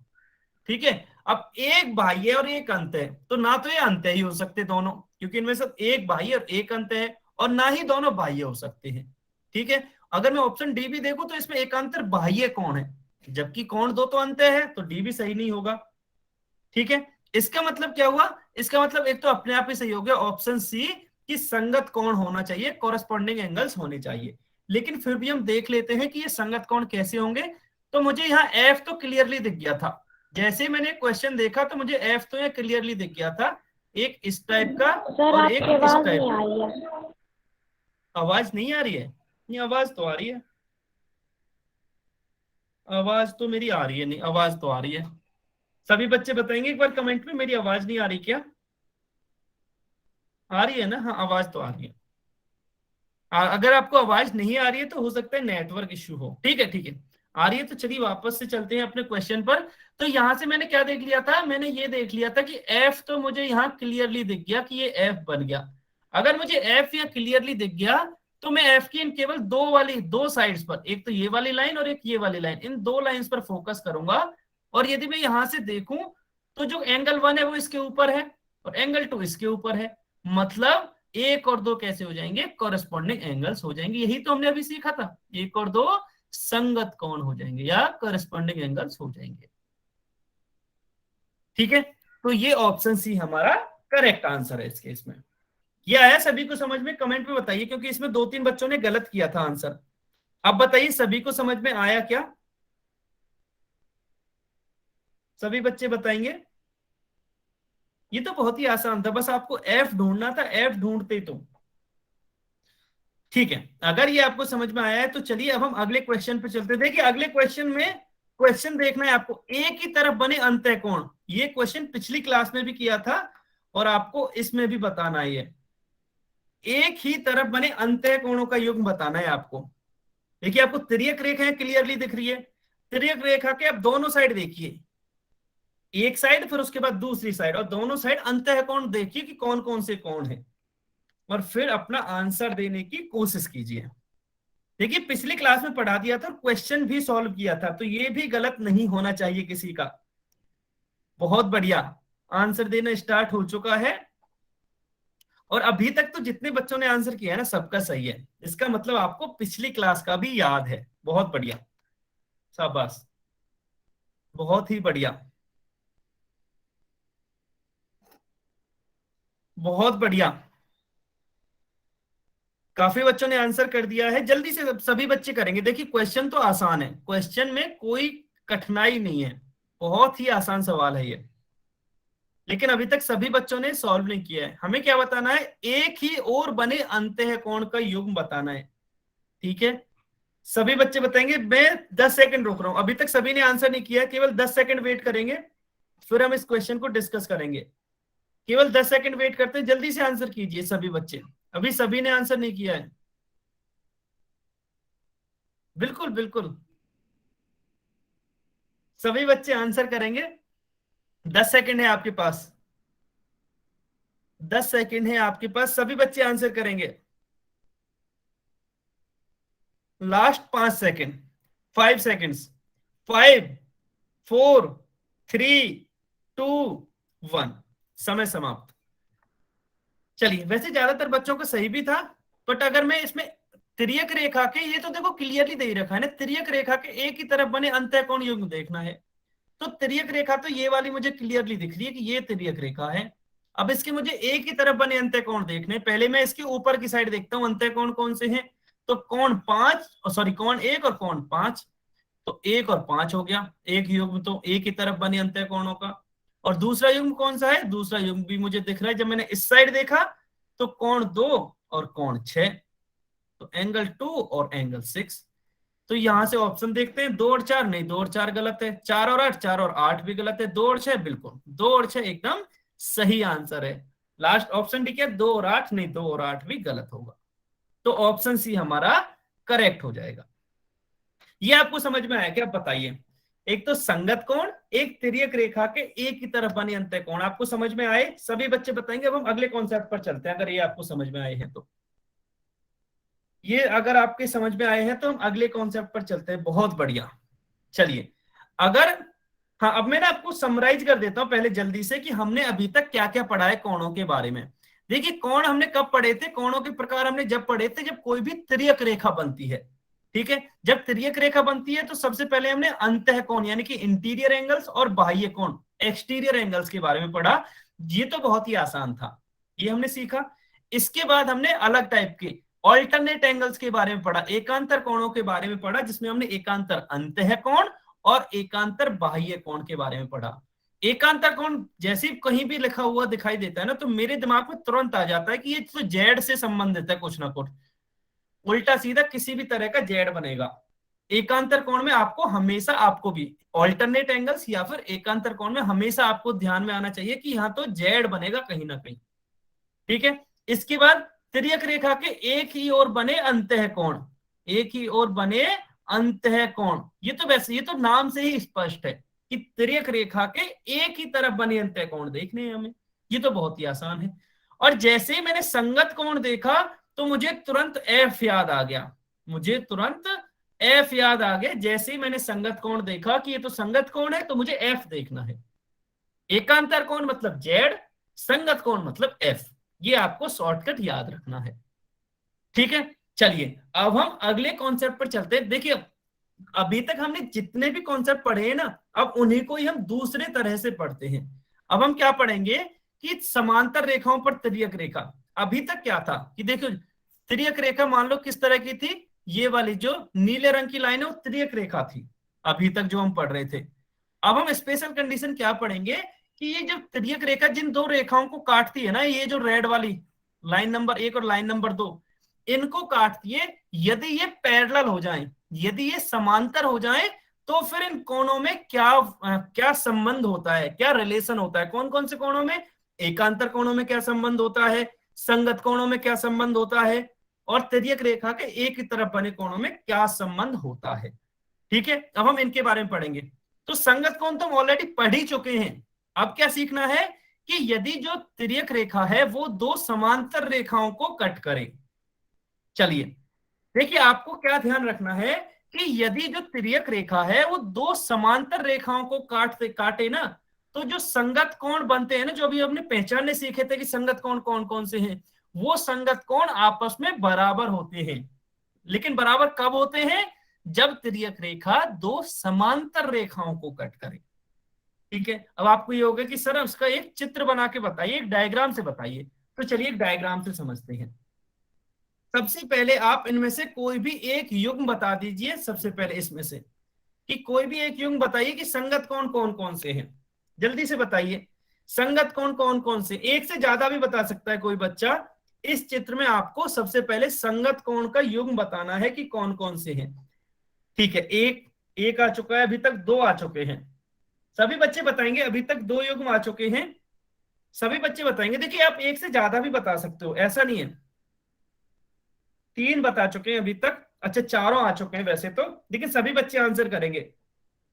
ठीक है। अब एक बाह्य और एक अंत है, तो ना तो ये अंत ही हो सकते दोनों, क्योंकि इनमें से एक बाह्य और एक अंत है, और ना ही दोनों बाह्य हो सकते हैं। ठीक है। अगर मैं ऑप्शन डी भी देखूं तो इसमें एकांतर बाह्य कोण है, जबकि कोण दो तो अंत है, तो डी भी सही नहीं होगा। ठीक है। इसका मतलब क्या हुआ? इसका मतलब एक तो अपने आप ही सही हो गया ऑप्शन सी, कि संगत कोण होना चाहिए, कॉरेस्पॉन्डिंग एंगल्स होने चाहिए। लेकिन फिर भी हम देख लेते हैं कि ये संगत कोण कैसे होंगे। तो मुझे यहाँ एफ तो क्लियरली दिख गया था, जैसे मैंने क्वेश्चन देखा तो मुझे एफ तो यहाँ क्लियरली दिख गया था, एक इस टाइप का सर और आपकी एक इस आवाज टाइप नहीं का। आ रही है। आवाज नहीं आ रही है? नहीं, आवाज तो आ रही है। आवाज तो मेरी आ रही है, नहीं आवाज तो आ रही है। सभी बच्चे बताएंगे एक बार कमेंट में, मेरी आवाज नहीं आ रही क्या? आ रही है ना? हाँ, आवाज तो आ रही है। अगर आपको आवाज नहीं आ रही है तो हो सकता है नेटवर्क इश्यू हो। ठीक है, ठीक है। आ रही है तो चलिए वापस से चलते हैं अपने क्वेश्चन पर। तो यहां से मैंने क्या देख लिया था? मैंने ये देख लिया था कि एफ तो मुझे यहाँ क्लियरली दिख गया कि ये एफ बन गया। अगर मुझे एफ यहाँ क्लियरली दिख गया तो मैं एफ की इन केवल दो साइड्स पर, एक तो ये वाली लाइन और एक ये वाली लाइन, इन दो लाइंस पर फोकस करूंगा। और यदि मैं यहां से देखूं तो जो एंगल वन है वो इसके ऊपर है और एंगल टू इसके ऊपर है, मतलब एक और दो कैसे हो जाएंगे? कॉरेस्पॉन्डिंग एंगल्स हो जाएंगे। यही तो हमने अभी सीखा था, एक और दो संगत कोण हो जाएंगे या कॉरेस्पॉन्डिंग एंगल्स हो जाएंगे। ठीक है। तो ये ऑप्शन सी हमारा करेक्ट आंसर है इस केस में। ये आया सभी को समझ में? कमेंट में बताइए, क्योंकि इसमें दो तीन बच्चों ने गलत किया था आंसर। अब बताइए सभी को समझ में आया क्या? सभी बच्चे बताएंगे। ये तो बहुत ही आसान था, बस आपको एफ ढूंढना था, एफ ढूंढते तो। ठीक है। अगर ये आपको समझ में आया है तो चलिए अब हम अगले क्वेश्चन पे चलते हैं। देखिए अगले क्वेश्चन में क्वेश्चन देखना है आपको, एक ही तरफ बने अंतः कोण। ये क्वेश्चन पिछली क्लास में भी किया था और आपको इसमें भी बताना है। ये एक ही तरफ बने अंतः कोणों का युग्म बताना है आपको। देखिए आपको तिर्यक रेखाएं क्लियरली दिख रही है। तिर्यक रेखा के आप दोनों साइड देखिए, एक साइड फिर उसके बाद दूसरी साइड, और दोनों साइड अंतः कोण देखिए कि कौन कौन से कोण है, और फिर अपना आंसर देने की कोशिश कीजिए। देखिए पिछली क्लास में पढ़ा दिया था, क्वेश्चन भी सॉल्व किया था, तो ये भी गलत नहीं होना चाहिए किसी का। बहुत बढ़िया, आंसर देना स्टार्ट हो चुका है। और अभी तक तो जितने बच्चों ने आंसर किया है ना, सबका सही है। इसका मतलब आपको पिछली क्लास का भी याद है। बहुत बढ़िया, शाबाश, बहुत ही बढ़िया, बहुत बढ़िया। काफी बच्चों ने आंसर कर दिया है। जल्दी से सभी बच्चे करेंगे। देखिए क्वेश्चन तो आसान है, क्वेश्चन में कोई कठिनाई नहीं है, बहुत ही आसान सवाल है ये। लेकिन अभी तक सभी बच्चों ने सॉल्व नहीं किया है। हमें क्या बताना है? एक ही और बने अंतः कोण का युग्म बताना है। ठीक है, सभी बच्चे बताएंगे। मैं 10 सेकंड रोक रहा हूं, अभी तक सभी ने आंसर नहीं किया, केवल 10 सेकंड वेट करेंगे, फिर हम इस क्वेश्चन को डिस्कस करेंगे। केवल 10 सेकंड वेट करते हैं, जल्दी से आंसर कीजिए सभी बच्चे। अभी सभी ने आंसर नहीं किया है। बिल्कुल बिल्कुल, सभी बच्चे आंसर करेंगे। 10 सेकंड है आपके पास, 10 सेकंड है आपके पास, सभी बच्चे आंसर करेंगे। लास्ट 5 सेकंड, 5 सेकंड्स, 5, 4, 3, 2, 1, समय समाप्त। चलिए, वैसे ज्यादातर बच्चों का सही भी था, बट अगर मैं इसमें तिर्यक रेखा के, ये तो देखो क्लियरली दे ही रखा है ना, तिर्यक रेखा के एक ही तरफ बने अंतः कोण युग्म देखना है। तो तिर्यक रेखा तो ये वाली मुझे क्लियरली दिख रही है कि ये तिर्यक रेखा है। अब इसके मुझे एक ही तरफ बने अंतः कोण देखने, पहले मैं इसके ऊपर की साइड देखता हूं अंतः कोण कौन से हैं। तो कोण 5, सॉरी कोण 1 और कोण 5, तो 1 और 5 हो गया एक युग्म, तो एक ही तरफ बने अंतः कोणों का। और दूसरा युग्म कौन सा है? दूसरा युग्म भी मुझे दिख रहा है, जब मैंने इस साइड देखा तो कोण 2 और कोण 6, तो एंगल 2 और एंगल 6। तो यहां से ऑप्शन देखते हैं, 2 और 4, नहीं 2 और 4 गलत है, 4 और 8, 4 और 8 भी गलत है, 2 और 6 बिल्कुल, 2 और 6 एकदम सही आंसर है। लास्ट ऑप्शन ठीक है, 2 और 8, नहीं 2 और 8 भी गलत होगा। तो ऑप्शन सी हमारा करेक्ट हो जाएगा। ये आपको समझ में आया क्या? बताइए। एक तो संगत कोण, एक तिर्यक रेखा के एक ही तरफ बने अंतः कोण। आपको समझ में आए? सभी बच्चे बताएंगे। अब हम अगले कॉन्सेप्ट पर चलते हैं, अगर ये आपको समझ में आए हैं तो। ये अगर आपके समझ में आए हैं तो हम अगले कॉन्सेप्ट पर चलते हैं। बहुत बढ़िया। चलिए, अगर हाँ, अब मैं ना आपको समराइज कर देता हूं पहले जल्दी से कि हमने अभी तक क्या क्या पढ़ा है कोणों के बारे में। देखिए, कोण हमने कब पढ़े थे? कोणों के प्रकार हमने जब पढ़े थे जब कोई भी तिर्यक रेखा बनती है। ठीक है, जब तिर्यक रेखा बनती है तो सबसे पहले हमने अंतः कोण यानी कि इंटीरियर एंगल्स और बाह्य कोण एक्सटीरियर एंगल्स के बारे में पढ़ा। ये तो बहुत ही आसान था, ये हमने सीखा। इसके बाद हमने अलग टाइप के ऑल्टरनेट एंगल्स के बारे में पढ़ा, एकांतर कोणों के बारे में पढ़ा, जिसमें हमने एकांतर अंतः कोण और एकांतर बाह्य कोण के बारे में पढ़ा। एकांतर कोण जैसे कहीं भी लिखा हुआ दिखाई देता है ना, तो मेरे दिमाग में तुरंत आ जाता है कि ये तो जेड से संबंधित है कुछ ना कुछ, उल्टा सीधा किसी भी तरह का जेड बनेगा। एकांतर कोण में आपको हमेशा, आपको भी ऑल्टरनेट एंगल्स या फिर एकांतर कोण में हमेशा आपको ध्यान में आना चाहिए कि यहाँ तो जेड बनेगा कहीं ना कहीं। ठीक है, इसके बाद तिर्यक रेखा के एक ही ओर बने अंतः कोण, एक ही ओर बने अंतः कोण। ये तो वैसे, ये तो नाम से ही स्पष्ट है कि तिर्यक रेखा के एक ही तरफ बने अंतः कोण देखने हैं हमें। ये तो बहुत ही आसान है। और जैसे ही मैंने संगत कोण देखा तो मुझे तुरंत एफ याद आ गया, मुझे तुरंत एफ याद आ गया। जैसे ही मैंने संगत कोण देखा कि ये तो संगत कोण है, तो मुझे एफ देखना है। एकांतर कोण मतलब जेड, संगत कोण मतलब एफ। ये आपको शॉर्टकट याद रखना है। ठीक है, चलिए अब हम अगले कॉन्सेप्ट पर चलते हैं। देखिए, अभी तक हमने जितने भी कॉन्सेप्ट पढ़े हैं ना, अब उन्हीं को ही हम दूसरे तरह से पढ़ते हैं। अब हम क्या पढ़ेंगे कि समांतर रेखाओं पर तिर्यक रेखा। अभी तक क्या था कि देखो, तिर्यक रेखा मान लो किस तरह की थी, ये वाली जो नीले रंग की लाइन है वो तिर्यक रेखा थी अभी तक जो हम पढ़ रहे थे। अब हम स्पेशल कंडीशन क्या पढ़ेंगे कि ये जो तिर्यक रेखा जिन दो रेखाओं को काटती है ना, ये जो रेड वाली लाइन नंबर 1 और लाइन नंबर 2, इनको काटती है, यदि ये पैरेलल हो जाएं, यदि ये समांतर हो जाएं, तो फिर इन कोणों में क्या संबंध होता है, क्या रिलेशन होता है। कौन कौन से कोणों में? एकांतर कोणों में क्या संबंध होता है, संगत कोणों में क्या संबंध होता है, और तिर्यक रेखा के एक ही तरफ बने कोणों में क्या संबंध होता है। ठीक है, अब हम इनके बारे में पढ़ेंगे। तो संगत कोण तो हम ऑलरेडी पढ़ ही चुके हैं। अब क्या सीखना है कि यदि जो तिर्यक रेखा है वो दो समांतर रेखाओं को कट करे। चलिए, देखिए आपको क्या ध्यान रखना है कि यदि जो तिर्यक रेखा है वो दो समांतर रेखाओं को काटे ना, तो जो संगत कोण बनते हैं ना, जो अभी हमने पहचानने सीखे थे कि संगत कोण कौन कौन से हैं, वो संगत कोण आपस में बराबर होते हैं। लेकिन बराबर कब होते हैं? जब तिर्यक रेखा दो समांतर रेखाओं को कट करे। ठीक है, अब आपको ये होगा कि सर उसका एक चित्र बना के बताइए, एक डायग्राम से बताइए। तो चलिए एक डायग्राम से समझते हैं। सबसे पहले आप इनमें से कोई भी एक युग्म बता दीजिए। सबसे पहले इसमें से कि कोई भी एक युग्म बताइए कि संगत कोण कौन कौन से हैं। जल्दी से बताइए, संगत कोण कौन कौन से। एक से ज्यादा भी बता सकता है कोई बच्चा। इस चित्र में आपको सबसे पहले संगत कोण का युग्म बताना है कि कौन कौन से हैं। ठीक है, एक आ चुका है, अभी तक दो आ चुके हैं। सभी बच्चे बताएंगे, अभी तक दो युग्म आ चुके हैं, सभी बच्चे बताएंगे। देखिए, आप एक से ज्यादा भी बता सकते हो, ऐसा नहीं है। तीन बता चुके हैं अभी तक, अच्छा चारों आ चुके हैं वैसे तो, लेकिन सभी बच्चे आंसर करेंगे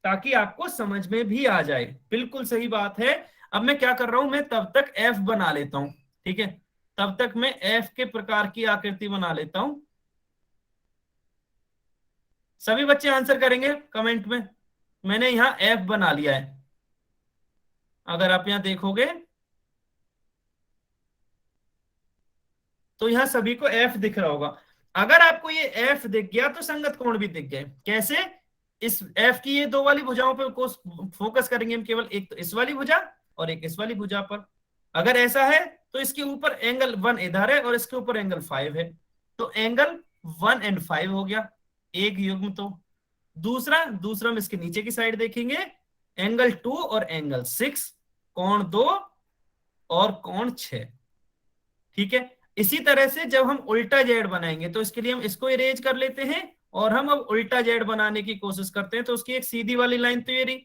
ताकि आपको समझ में भी आ जाए। बिल्कुल सही बात है। अब मैं क्या कर रहा हूं, मैं तब तक एफ बना लेता हूं। ठीक है, तब तक मैं एफ के प्रकार की आकृति बना लेता हूं। सभी बच्चे आंसर करेंगे कमेंट में। मैंने यहां एफ बना लिया है, अगर आप यहां देखोगे तो यहां सभी को एफ दिख रहा होगा। अगर आपको ये एफ दिख गया तो संगत कोण भी दिख गए। कैसे? इस एफ की ये दो वाली भुजाओं पर फोकस करेंगे हम, केवल एक तो इस वाली भुजा और एक इस वाली भुजा पर। अगर ऐसा है तो इसके ऊपर एंगल 1 इधर है और इसके ऊपर एंगल 5 है, तो एंगल 1 और 5 हो गया एक युग्म। तो दूसरा हम इसके नीचे की साइड देखेंगे, एंगल 2 और एंगल 6, कोण 2 और कोण 6। ठीक है, इसी तरह से जब हम उल्टा जेड बनाएंगे तो इसके लिए हम इसको इरेज कर लेते हैं और हम अब उल्टा जेड बनाने की कोशिश करते हैं। तो उसकी एक सीधी वाली लाइन तो ये रही,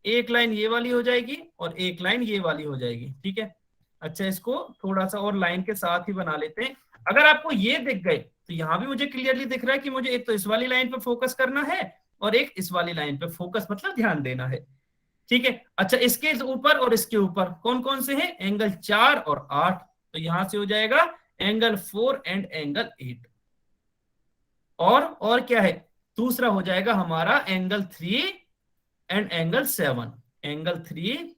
एक लाइन ये वाली हो जाएगी और एक लाइन ये वाली हो जाएगी। ठीक है, अच्छा इसको थोड़ा सा और लाइन के साथ ही बना लेते हैं। अगर आपको ये दिख गए तो यहां भी मुझे क्लियरली दिख रहा है कि मुझे एक तो इस वाली लाइन पर फोकस करना है और एक इस वाली लाइन पे फोकस मतलब ध्यान देना है। ठीक है, अच्छा इसके ऊपर और इसके ऊपर कौन कौन से हैं, एंगल 4 और 8, तो यहां से हो जाएगा एंगल 4 एंड एंगल 8। और क्या है, दूसरा हो जाएगा हमारा angle 3 and angle 7, angle 3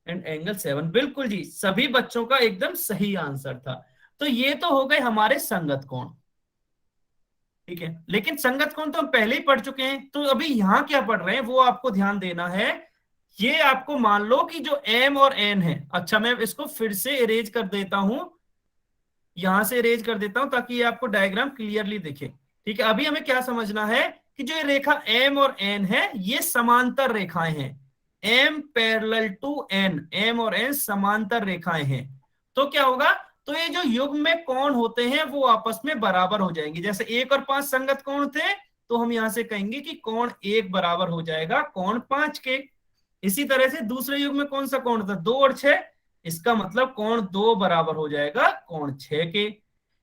and angle 7। बिल्कुल जी, सभी बच्चों का एकदम सही आंसर था। तो ये तो हो गए हमारे संगत कोण। ठीक है, लेकिन संगत कोण तो हम पहले ही पढ़ चुके हैं, तो अभी यहां क्या पढ़ रहे हैं वो आपको ध्यान देना है। ये आपको मान लो कि जो एम और एन है, अच्छा मैं इसको फिर से इरेज कर देता हूं, यहां से इरेज कर देता हूं ताकि ये आपको डायग्राम क्लियरली दिखे। ठीक है, अभी हमें क्या समझना है कि जो ये रेखा एम और एन है ये समांतर रेखाएं हैं, M parallel to N, M और एन समांतर रेखाएं हैं। तो क्या होगा, तो ये जो युग्म में कोण होते हैं वो आपस में बराबर हो जाएंगे। जैसे 1 और 5 संगत कोण थे, तो हम यहां से कहेंगे कि कोण 1 बराबर हो जाएगा कोण 5 के। इसी तरह से दूसरे युग में कौन सा कोण था, 2 और 6, इसका मतलब कोण 2 बराबर हो जाएगा कोण 6 के।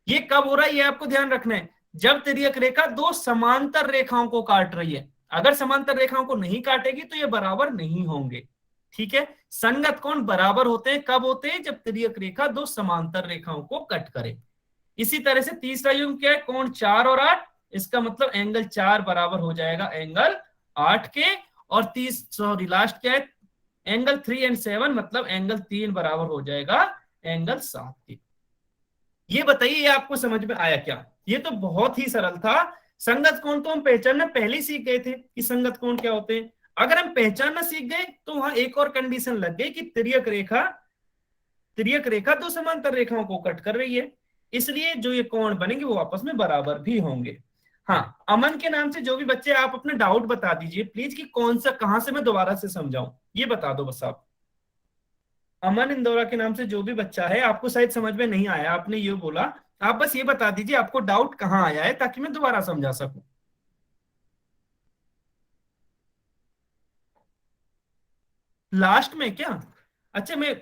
ये कब हो रहा है ये आपको ध्यान रखना है, जब तिर्यक रेखा दो समांतर रेखाओं को काट रही है। अगर समांतर रेखाओं को नहीं काटेगी तो ये बराबर नहीं होंगे। ठीक है, संगत कोण बराबर होते हैं कब होते हैं, जब तिर्यक रेखा दो समांतर रेखाओं को कट करे। इसी तरह से तीसरा युग क्या है, कोण 4 और 8, इसका मतलब एंगल 4 बराबर हो जाएगा एंगल 8 के। और लास्ट क्या है, एंगल 3 एंड 7, मतलब एंगल 3 बराबर हो जाएगा एंगल 7 के। ये बताइए ये आपको समझ में आया क्या, ये तो बहुत ही सरल था। संगत कोण तो हम पहचानना पहले ही सीख गए थे कि संगत कोण क्या होते हैं। अगर हम पहचानना सीख गए तो वहां एक और कंडीशन लग गई कि तिर्यक रेखा दो समांतर रेखाओं को कट कर रही है, इसलिए जो ये कोण बनेंगे वो आपस में बराबर भी होंगे। हाँ, अमन के नाम से जो भी बच्चे, आप अपना डाउट बता दीजिए प्लीज कि कौन सा, कहां से मैं दोबारा से समझाऊं, ये बता दो बस आप। अमन इंदौरा के नाम से जो भी बच्चा है, आपको शायद समझ में नहीं आया, आपने ये बोला, आप बस ये बता दीजिए आपको डाउट कहाँ आया है ताकि मैं दोबारा समझा सकूं। लास्ट में क्या, अच्छा मैं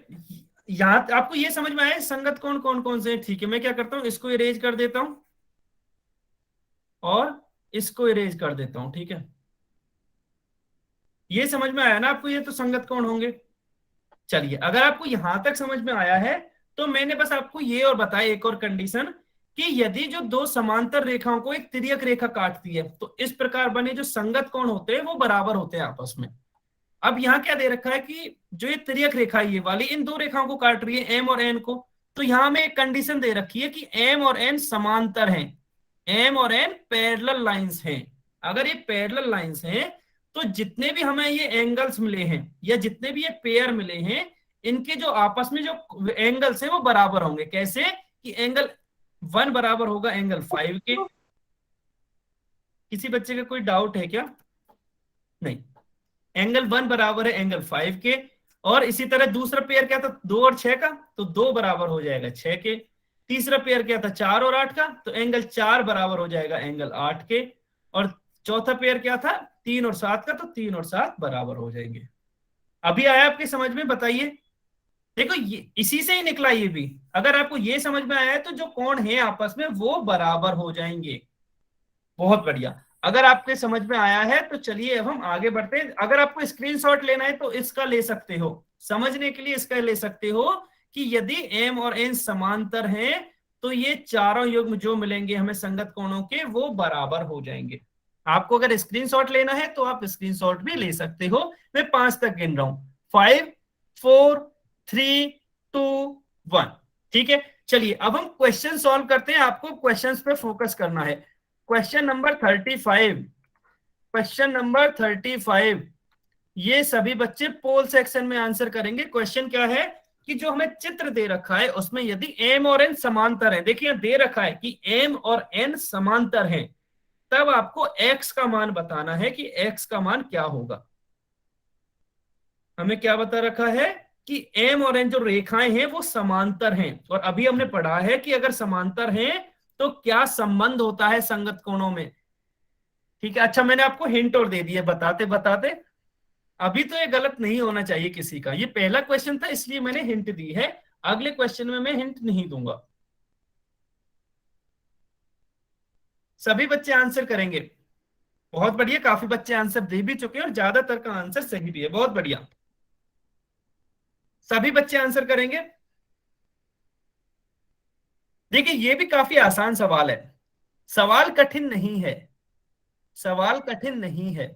यहां आपको ये समझ में आया संगत कौन कौन कौन से हैं? ठीक है, मैं क्या करता हूं, इसको इरेज कर देता हूं और इसको इरेज कर देता हूं। ठीक है, ये समझ में आया ना आपको, ये तो संगत कौन होंगे। चलिए, अगर आपको यहां तक समझ में आया है तो मैंने बस आपको ये और बताया एक और कंडीशन, कि यदि जो दो समांतर रेखाओं को एक तिर्यक रेखा काटती है तो इस प्रकार बने जो संगत कोण होते हैं वो बराबर होते हैं आपस में। अब यहाँ क्या दे रखा है कि जो ये तिर्यक रेखा ये वाली इन दो रेखाओं को काट रही है, एम और एन को, तो यहां में एक कंडीशन दे रखी है कि एम और एन समांतर हैं, एम और एन पैरेलल लाइंस हैं। अगर ये पैरेलल लाइंस हैं तो जितने भी हमें ये एंगल्स मिले हैं या जितने भी ये पेयर मिले हैं, इनके जो आपस में जो एंगल्स हैं वो बराबर होंगे। कैसे, कि एंगल 1 बराबर होगा एंगल 5 के। किसी बच्चे का कोई डाउट है क्या, नहीं, एंगल 1 बराबर है एंगल 5 के। और इसी तरह दूसरा पेयर क्या था, 2 और 6 का, तो 2 बराबर हो जाएगा 6 के। तीसरा पेयर क्या था, 4 और 8 का, तो एंगल 4 बराबर हो जाएगा एंगल 8 के। और चौथा पेयर क्या था, 3 और 7 का, तो 3 और 7 बराबर हो जाएंगे। अभी आया आपके समझ में, बताइए। देखो ये इसी से ही निकला ये भी, अगर आपको ये समझ में आया है तो जो कोण है आपस में वो बराबर हो जाएंगे। बहुत बढ़िया, अगर आपके समझ में आया है तो चलिए अब हम आगे बढ़ते हैं। अगर आपको स्क्रीनशॉट लेना है तो इसका ले सकते हो, समझने के लिए इसका ले सकते हो कि यदि एम और एन समांतर हैं तो ये चारों युग्म जो मिलेंगे हमें संगत कोणों के वो बराबर हो जाएंगे। आपको अगर स्क्रीनशॉट लेना है तो आप स्क्रीनशॉट भी ले सकते हो। मैं 5 तक गिन रहा हूं, 5 4 3 2 1। ठीक है, चलिए अब हम क्वेश्चन सॉल्व करते हैं, आपको क्वेश्चंस पे फोकस करना है। क्वेश्चन नंबर 35, क्वेश्चन नंबर 35, ये सभी बच्चे पोल सेक्शन में आंसर करेंगे। क्वेश्चन क्या है कि जो हमें चित्र दे रखा है उसमें यदि एम और एन समांतर है, देखिए दे रखा है कि एम और एन समांतर हैं, तब आपको एक्स का मान बताना है कि एक्स का मान क्या होगा। हमें क्या बता रखा है कि एम और एन जो रेखाएं हैं वो समांतर हैं, और अभी हमने पढ़ा है कि अगर समांतर हैं तो क्या संबंध होता है संगत कोणों में। ठीक है, अच्छा मैंने आपको हिंट और दे दिया बताते बताते, अभी तो ये गलत नहीं होना चाहिए किसी का। ये पहला क्वेश्चन था इसलिए मैंने हिंट दी है, अगले क्वेश्चन में मैं हिंट नहीं दूंगा। सभी बच्चे आंसर करेंगे। बहुत बढ़िया, काफी बच्चे आंसर दे भी चुके हैं और ज्यादातर का आंसर सही भी है, बहुत बढ़िया। सभी बच्चे आंसर करेंगे। देखिए ये भी काफी आसान सवाल है, सवाल कठिन नहीं है, सवाल कठिन नहीं है,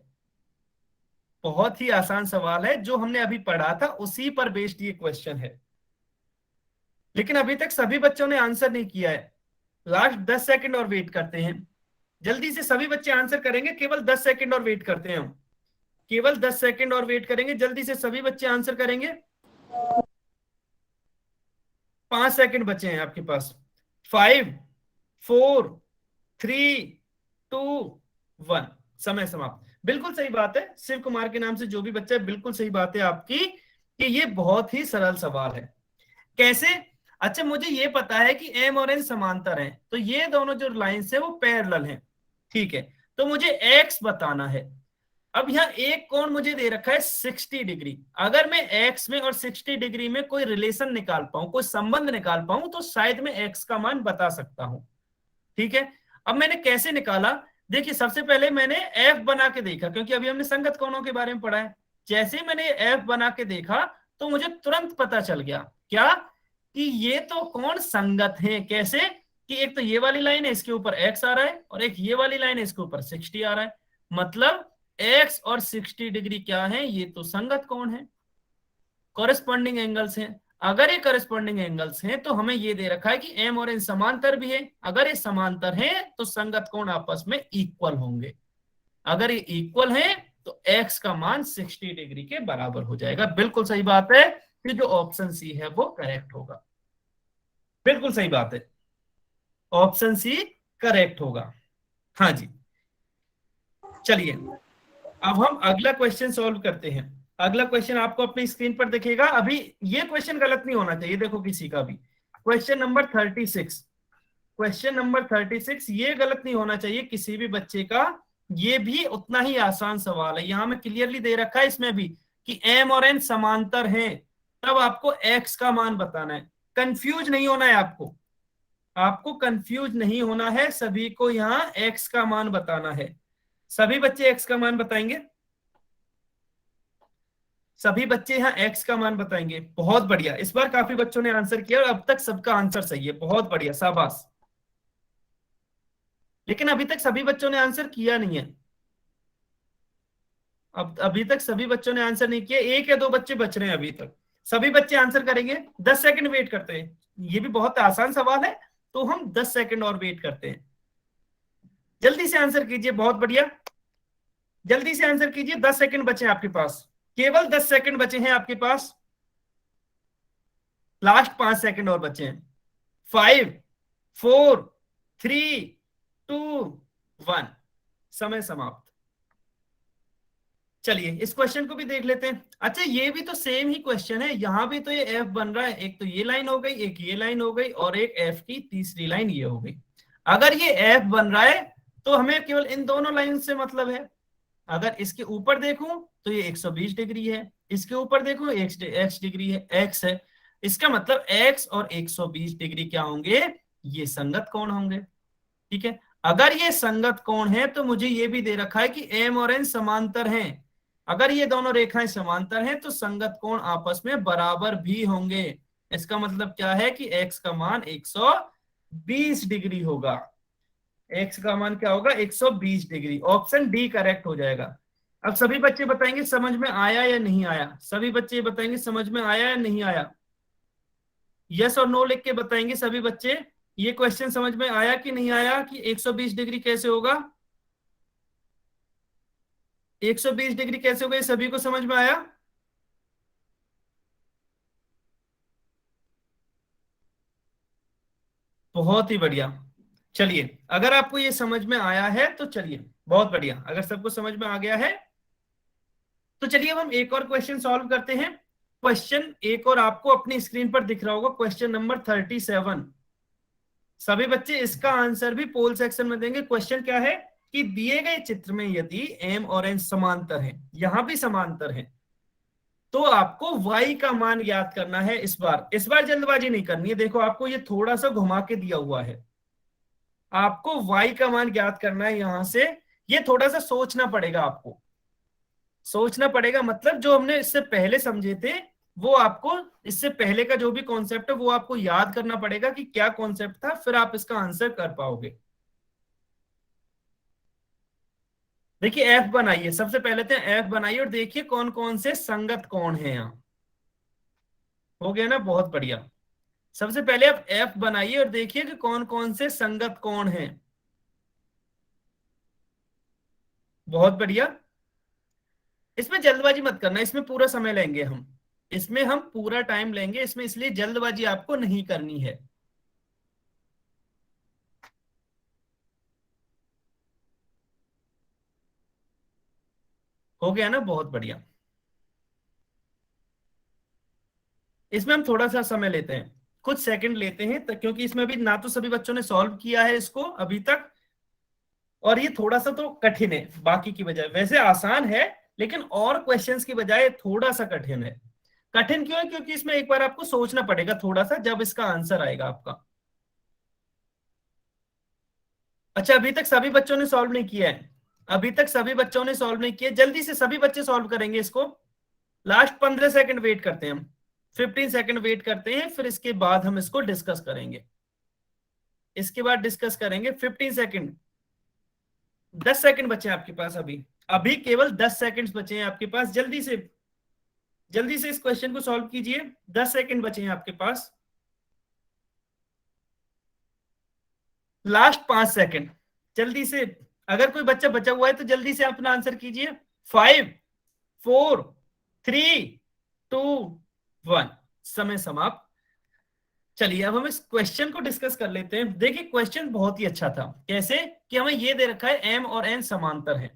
बहुत ही आसान सवाल है, जो हमने अभी पढ़ा था उसी पर बेस्ड ये क्वेश्चन है। लेकिन अभी तक सभी बच्चों ने आंसर नहीं किया है, लास्ट 10 सेकंड और वेट करते हैं। जल्दी से सभी बच्चे आंसर करेंगे, केवल 10 सेकंड और वेट करते हैं हम, केवल 10 सेकंड और वेट करेंगे, जल्दी से सभी बच्चे आंसर करेंगे। 5 सेकंड बचे हैं आपके पास। 5, 4, 3, 2, 1, समय समाप्त। बिल्कुल सही बात है, शिव कुमार के नाम से जो भी बच्चा है, बिल्कुल सही बात है आपकी कि ये बहुत ही सरल सवाल है। कैसे? अच्छा मुझे ये पता है कि एम और एन समांतर हैं, तो ये दोनों जो लाइंस है वो पैरेलल हैं, ठीक है, तो मुझे एक्स बताना है। अब यहाँ एक कोण मुझे दे रखा है 60 डिग्री, अगर मैं एक्स में और 60 डिग्री में कोई रिलेशन निकाल पाऊं, कोई संबंध निकाल पाऊं, तो शायद मैं एक्स का मान बता सकता हूं, ठीक है। अब मैंने कैसे निकाला? देखिए सबसे पहले मैंने एफ बना के देखा, क्योंकि अभी हमने संगत कोणों के बारे में पढ़ा है। जैसे ही मैंने एफ बना के देखा तो मुझे तुरंत पता चल गया क्या, कि ये तो कोण संगत हैं। कैसे? कि एक तो ये वाली लाइन है, इसके ऊपर एक्स आ रहा है, और एक ये वाली लाइन है, इसके ऊपर 60 आ रहा है, मतलब एक्स और 60 डिग्री क्या है, ये तो संगत कोण है, कॉरेस्पॉन्डिंग एंगल्स हैं। अगर ये कॉरेस्पॉन्डिंग एंगल्स हैं तो हमें ये दे रखा है कि एम और एन समांतर भी है, अगर ये समांतर हैं तो संगत कोण आपस में इक्वल होंगे, अगर ये इक्वल हैं तो एक्स का मान 60 डिग्री के बराबर हो जाएगा। बिल्कुल सही बात है कि जो ऑप्शन सी है वो करेक्ट होगा, बिल्कुल सही बात है, ऑप्शन सी करेक्ट होगा। हाँ जी, चलिए अब हम अगला क्वेश्चन सॉल्व करते हैं। अगला क्वेश्चन आपको अपनी स्क्रीन पर दिखेगा। अभी ये क्वेश्चन गलत नहीं होना चाहिए, देखो किसी का भी। क्वेश्चन नंबर 36, क्वेश्चन नंबर 36 ये गलत नहीं होना चाहिए किसी भी बच्चे का। ये भी उतना ही आसान सवाल है, यहां में क्लियरली दे रखा है इसमें भी कि एम और एन समांतर हैं, तब आपको एक्स का मान बताना है। कंफ्यूज नहीं होना है आपको, आपको कंफ्यूज नहीं होना है, सभी को यहाँ एक्स का मान बताना है। सभी बच्चे एक्स का मान बताएंगे, सभी बच्चे यहाँ एक्स का मान बताएंगे। बहुत बढ़िया, इस बार काफी बच्चों ने आंसर किया और अब तक सबका आंसर सही है, बहुत बढ़िया, शाबाश। लेकिन अभी तक सभी बच्चों ने आंसर किया नहीं है, अब अभी तक सभी बच्चों ने आंसर नहीं किया, एक या दो बच्चे बच रहे हैं अभी तक। सभी बच्चे आंसर करेंगे, 10 सेकंड वेट करते हैं, ये भी बहुत आसान सवाल है, तो हम 10 सेकंड और वेट करते हैं। जल्दी से आंसर कीजिए, बहुत बढ़िया, जल्दी से आंसर कीजिए, 10 सेकंड बचे हैं आपके पास, केवल 10 सेकंड बचे हैं आपके पास, लास्ट 5 सेकंड और बचे हैं। 5, 4, 3, 2, 1, समय समाप्त। चलिए इस क्वेश्चन को भी देख लेते हैं। अच्छा ये भी तो सेम ही क्वेश्चन है, यहां भी तो ये एफ बन रहा है, एक तो ये लाइन हो गई, एक ये लाइन हो गई, और एक एफ की तीसरी लाइन ये हो गई। अगर ये एफ बन रहा है तो हमें केवल इन दोनों लाइन से मतलब है। अगर इसके ऊपर देखूं तो ये 120 डिग्री है, इसके ऊपर देखूं एक्स डिग्री है, एक्स है, इसका मतलब एक्स और 120 डिग्री क्या होंगे, ये संगत कोण होंगे, ठीक है। अगर ये संगत कोण है तो मुझे ये भी दे रखा है कि एम और एन समांतर हैं, अगर ये दोनों रेखाएं समांतर हैं तो संगत कोण आपस में बराबर भी होंगे। इसका मतलब क्या है कि एक्स का मान 120 डिग्री होगा, एक्स का मान क्या होगा, 120 डिग्री। ऑप्शन डी करेक्ट हो जाएगा। अब सभी बच्चे बताएंगे समझ में आया या नहीं आया, सभी बच्चे बताएंगे समझ में आया या नहीं आया, यस और नो लिख के बताएंगे सभी बच्चे, ये क्वेश्चन समझ में आया कि नहीं आया, कि 120 डिग्री कैसे होगा, 120 डिग्री कैसे होगा, ये सभी को समझ में आया। बहुत ही बढ़िया, चलिए अगर आपको ये समझ में आया है तो चलिए बहुत बढ़िया, अगर सबको समझ में आ गया है तो चलिए अब हम एक और क्वेश्चन सॉल्व करते हैं। क्वेश्चन एक और आपको अपनी स्क्रीन पर दिख रहा होगा, क्वेश्चन नंबर 37। सभी बच्चे इसका आंसर भी पोल सेक्शन में देंगे। क्वेश्चन क्या है कि दिए गए चित्र में यदि एम और एन समांतर है, यहां भी समांतर है, तो आपको y का मान याद करना है। इस बार जल्दबाजी नहीं करनी है, देखो आपको ये थोड़ा सा घुमा के दिया हुआ है, आपको y का मान ज्ञात करना है। यहां से ये थोड़ा सा सोचना पड़ेगा आपको, सोचना पड़ेगा, मतलब जो हमने इससे पहले समझे थे वो आपको, इससे पहले का जो भी कॉन्सेप्ट है वो आपको याद करना पड़ेगा कि क्या कॉन्सेप्ट था, फिर आप इसका आंसर कर पाओगे। देखिए एफ बनाइए, सबसे पहले तो एफ बनाइए और देखिए कौन कौन से संगत कोण हैं यहाँ। हो गया ना, बहुत बढ़िया। सबसे पहले आप एफ बनाइए और देखिए कि कौन कौन से संगत कोण हैं। बहुत बढ़िया। इसमें जल्दबाजी मत करना, इसमें पूरा समय लेंगे हम, इसमें हम पूरा टाइम लेंगे इसमें, इसलिए जल्दबाजी आपको नहीं करनी है। हो गया ना, बहुत बढ़िया। इसमें हम थोड़ा सा समय लेते हैं, कुछ सेकंड लेते हैं, क्योंकि इसमें अभी ना तो सभी बच्चों ने सॉल्व किया है इसको अभी तक, और ये थोड़ा सा तो कठिन है बाकी की बजाय, वैसे आसान है लेकिन और क्वेश्चंस की बजाय थोड़ा सा कठिन है। कठिन क्यों है? क्योंकि इसमें एक बार आपको सोचना पड़ेगा थोड़ा सा जब इसका आंसर आएगा आपका। अच्छा, अभी तक सभी बच्चों ने सॉल्व नहीं किया है, अभी तक सभी बच्चों ने सॉल्व नहीं किया, जल्दी से सभी बच्चे सॉल्व करेंगे इसको। लास्ट 15 सेकंड वेट करते हैं हम, 15 सेकंड वेट करते हैं, फिर इसके बाद हम इसको डिस्कस करेंगे, इसके बाद डिस्कस करेंगे। 15 सेकंड, 10 सेकंड बचे हैं आपके पास अभी, अभी केवल 10 सेकंड बचे हैं आपके पास, जल्दी से, जल्दी से इस क्वेश्चन को सॉल्व कीजिए। 10 सेकंड बचे हैं आपके पास, लास्ट 5 सेकंड, जल्दी से। अगर कोई बच्चा बचा हुआ है तो जल्दी से अपना आंसर कीजिए। 5, 4, 3, 2, 1, समय समाप्त। चलिए अब हम इस क्वेश्चन को डिस्कस कर लेते हैं। देखिए क्वेश्चन बहुत ही अच्छा था, कैसे कि हमें ये दे रखा है एम और एन समांतर है,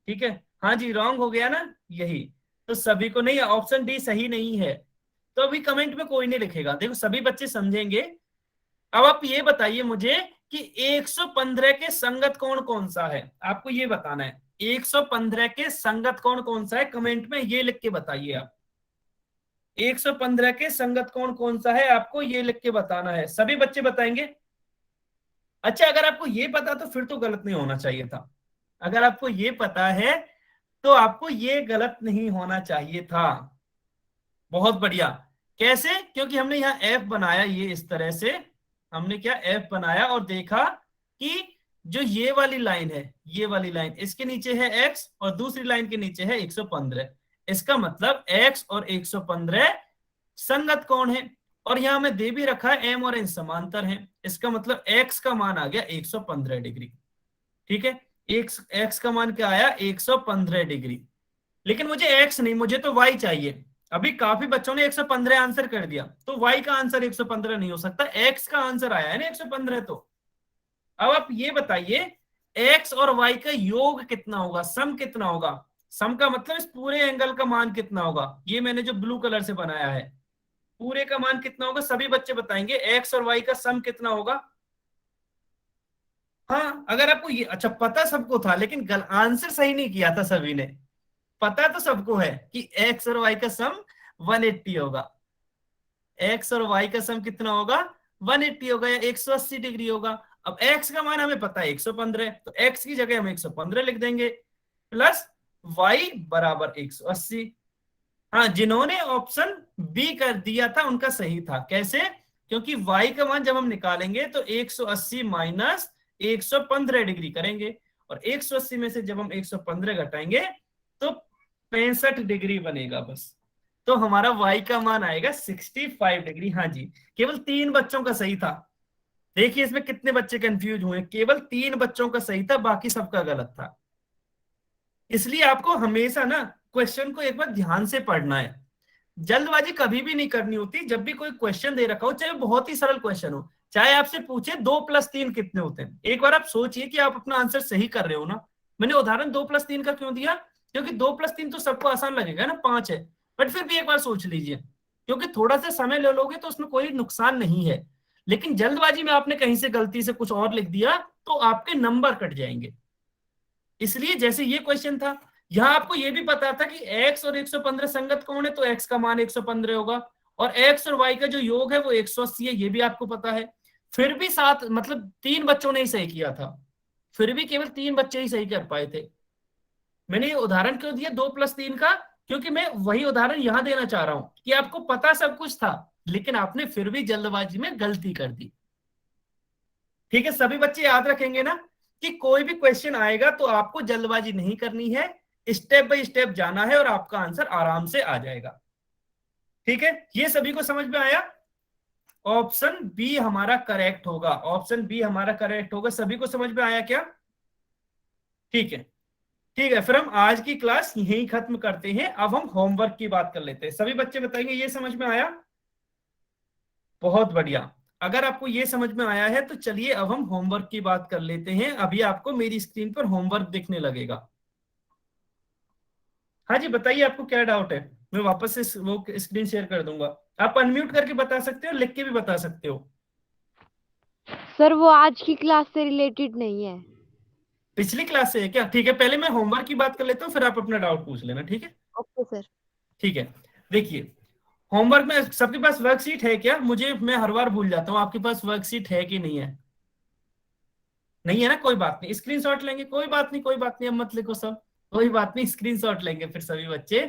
ठीक है। हाँ जी, रॉन्ग हो गया ना, यही तो सभी को नहीं, ऑप्शन डी सही नहीं है, तो अभी कमेंट में कोई नहीं लिखेगा, देखो सभी बच्चे समझेंगे। अब आप ये बताइए मुझे कि 115 के संगत कोण कौन सा है, आपको ये बताना है 115 के संगत कोण कौन सा है, कमेंट में ये लिख के बताइए आप। 115 के संगत कोण कौन सा है, आपको ये लिख के बताना है, सभी बच्चे बताएंगे। अच्छा, अगर आपको ये पता तो फिर तो गलत नहीं होना चाहिए था, अगर आपको ये पता है तो आपको ये गलत नहीं होना चाहिए था। बहुत बढ़िया। कैसे? क्योंकि हमने यहाँ एफ बनाया, ये इस तरह से हमने क्या एफ बनाया और देखा कि जो ये वाली लाइन है, ये वाली लाइन, इसके नीचे है एक्स और दूसरी लाइन के नीचे है 115, इसका मतलब एक्स और 115 संगत कोण है, और यहां हमें दे भी रखा है एम और एन समांतर है, इसका मतलब एक्स का मान आ गया 115 डिग्री, ठीक है। एक्स का मान क्या आया? 115 डिग्री। लेकिन मुझे एक्स नहीं, मुझे तो वाई चाहिए। अभी काफी बच्चों ने 115 आंसर कर दिया, तो वाई का आंसर 115 नहीं हो सकता, एक्स का आंसर आया है ना 115। तो अब आप ये बताइए एक्स और वाई का योग कितना होगा, सम कितना होगा? सम का मतलब इस पूरे एंगल का मान कितना होगा, ये मैंने जो ब्लू कलर से बनाया है, पूरे का मान कितना होगा? सभी बच्चे बताएंगे एक्स और वाई का सम कितना होगा। हाँ, अगर आपको ये अच्छा पता सबको था, लेकिन आंसर सही नहीं किया था सभी ने। पता तो सबको है कि एक्स और वाई का सम 180 होगा, एक्स और वाई का सम कितना होगा? 180 होगा या 180 डिग्री होगा। अब एक्स का मान हमें पता है 115, तो एक्स की जगह हम 115 लिख देंगे, प्लस वाई बराबर 180। हाँ, जिन्होंने ऑप्शन बी कर दिया था उनका सही था। कैसे? क्योंकि y का मान जब हम निकालेंगे तो 180 माइनस 115 डिग्री करेंगे, और 180 में से जब हम 115 घटाएंगे तो 65 डिग्री बनेगा बस, तो हमारा y का मान आएगा 65 डिग्री। हाँ जी, केवल 3 बच्चों का सही था। देखिए इसमें कितने बच्चे कंफ्यूज हुए, केवल 3 बच्चों का सही था, बाकी सबका गलत था। इसलिए आपको हमेशा ना क्वेश्चन को एक बार ध्यान से पढ़ना है, जल्दबाजी कभी भी नहीं करनी होती। जब भी कोई क्वेश्चन दे रखा हो, चाहे बहुत ही सरल क्वेश्चन हो, चाहे आपसे पूछे 2+3 कितने होते हैं, एक बार आप सोचिए कि आप अपना आंसर सही कर रहे हो ना। मैंने उदाहरण 2+3 का क्यों दिया? क्योंकि 2+3 तो सबको आसान लगेगा ना, 5 है, बट फिर भी एक बार सोच लीजिए, क्योंकि थोड़ा सा समय ले लोगे तो उसमें कोई नुकसान नहीं है, लेकिन जल्दबाजी में आपने कहीं से गलती से कुछ और लिख दिया तो आपके नंबर कट जाएंगे। इसलिए जैसे ये क्वेश्चन था, यहां आपको ये भी पता था कि x और 115 संगत कोण है, तो x का मान 115 होगा, और x और y का जो योग है वो 180 है, ये भी आपको पता है। फिर भी 7 मतलब 3 बच्चों ने ही सही किया था, फिर भी केवल 3 बच्चे ही सही कर पाए थे। मैंने ये उदाहरण क्यों दिया 2+3 का, क्योंकि मैं वही उदाहरण यहां देना चाह रहा हूं कि आपको पता सब कुछ था लेकिन आपने फिर भी जल्दबाजी में गलती कर दी। ठीक है, सभी बच्चे याद रखेंगे ना कि कोई भी क्वेश्चन आएगा तो आपको जल्दबाजी नहीं करनी है, स्टेप बाय स्टेप जाना है और आपका आंसर आराम से आ जाएगा। ठीक है, ये सभी को समझ में आया? ऑप्शन बी हमारा करेक्ट होगा, ऑप्शन बी हमारा करेक्ट होगा। सभी को समझ में आया क्या? ठीक है, ठीक है, फिर हम आज की क्लास यहीं खत्म करते हैं। अब हम होमवर्क की बात कर लेते हैं। सभी बच्चे बताएंगे ये समझ में आया? बहुत बढ़िया। अगर आपको ये समझ में आया है तो चलिए अब हम होमवर्क की बात कर लेते हैं। अभी आपको मेरी स्क्रीन पर होमवर्क दिखने लगेगा। हाँ जी, बताइए आपको क्या डाउट है। मैं वापस से वो स्क्रीन शेयर कर दूंगा। आप अनम्यूट करके बता सकते हो, लिख के भी बता सकते हो। सर वो आज की क्लास से रिलेटेड नहीं है। पिछली क्लास से है क्या? ठीक है, पहले मैं होमवर्क की बात कर लेता हूँ, फिर आप अपना डाउट पूछ लेना। ठीक है? Okay sir. ठीक है, देखिए होमवर्क में सबके पास वर्कशीट है क्या? मैं हर बार भूल जाता हूँ, आपके पास वर्कशीट है कि नहीं है? नहीं है ना, कोई बात नहीं, स्क्रीनशॉट लेंगे, कोई बात नहीं, कोई बात नहीं, अब मत लिखो सब, कोई बात नहीं, स्क्रीनशॉट लेंगे फिर सभी बच्चे।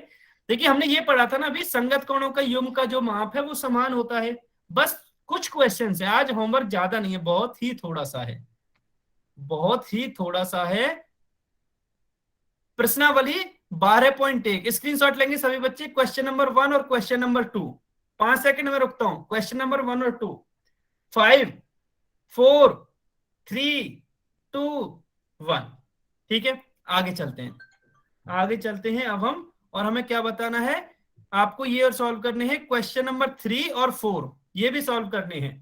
देखिए हमने ये पढ़ा था ना अभी, संगत कोणों का युग्म का जो माप है वो समान होता है। बस कुछ क्वेश्चन है, आज होमवर्क ज्यादा नहीं है, बहुत ही थोड़ा सा है, बहुत ही थोड़ा सा है। प्रश्नावली 12.1 स्क्रीनशॉट लेंगे सभी बच्चे, क्वेश्चन नंबर 1 और क्वेश्चन नंबर 2। 5 सेकंड में रुकता हूं, क्वेश्चन नंबर 1 और 2। 5 4 3 2 1। ठीक है, आगे चलते हैं, आगे चलते हैं अब हम। और हमें क्या बताना है आपको, ये और सॉल्व करने हैं क्वेश्चन नंबर 3 और 4, ये भी सॉल्व करने हैं।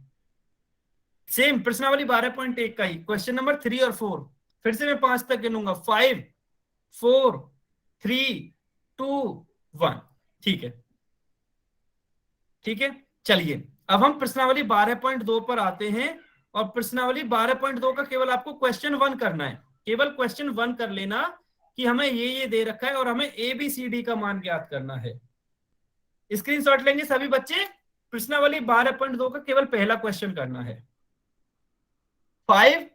सेम प्रश्नावली 12.1 का ही क्वेश्चन नंबर 3 और 4। फिर से मैं 5 तक गिनूंगा, 5 4 3 2 1। ठीक है, ठीक है, चलिए अब हम प्रश्नावली 12.2 पर आते हैं। और प्रश्नावली 12.2 का केवल आपको क्वेश्चन 1 करना है, केवल क्वेश्चन 1 कर लेना कि हमें ये दे रखा है और हमें ABCD का मान ज्ञात करना है। स्क्रीनशॉट लेंगे सभी बच्चे, प्रश्नावली 12.2 का केवल पहला क्वेश्चन करना है। 5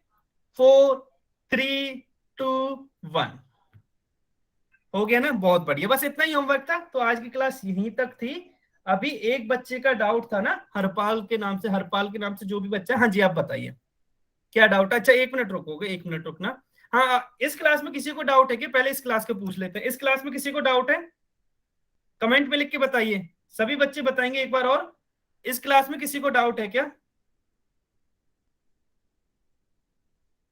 4 3 2 1। हो गया ना, बहुत बढ़िया, बस इतना ही होमवर्क था। तो आज की क्लास यहीं तक थी। अभी एक बच्चे का डाउट था ना, हरपाल के नाम से, हरपाल के नाम से जो भी बच्चा, हाँ जी आप बताइए क्या डाउट है? अच्छा 1 मिनट रुकोगे, 1 मिनट रुकना। हाँ, इस क्लास में किसी को डाउट है कि पहले इस क्लास के पूछ लेते हैं। इस क्लास में किसी को डाउट है? कमेंट में लिख के बताइए, सभी बच्चे बताएंगे एक बार और। इस क्लास में किसी को डाउट है क्या?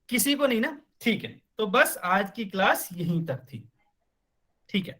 किसी को नहीं ना? ठीक है, तो बस आज की क्लास यहीं तक थी। ठीक है।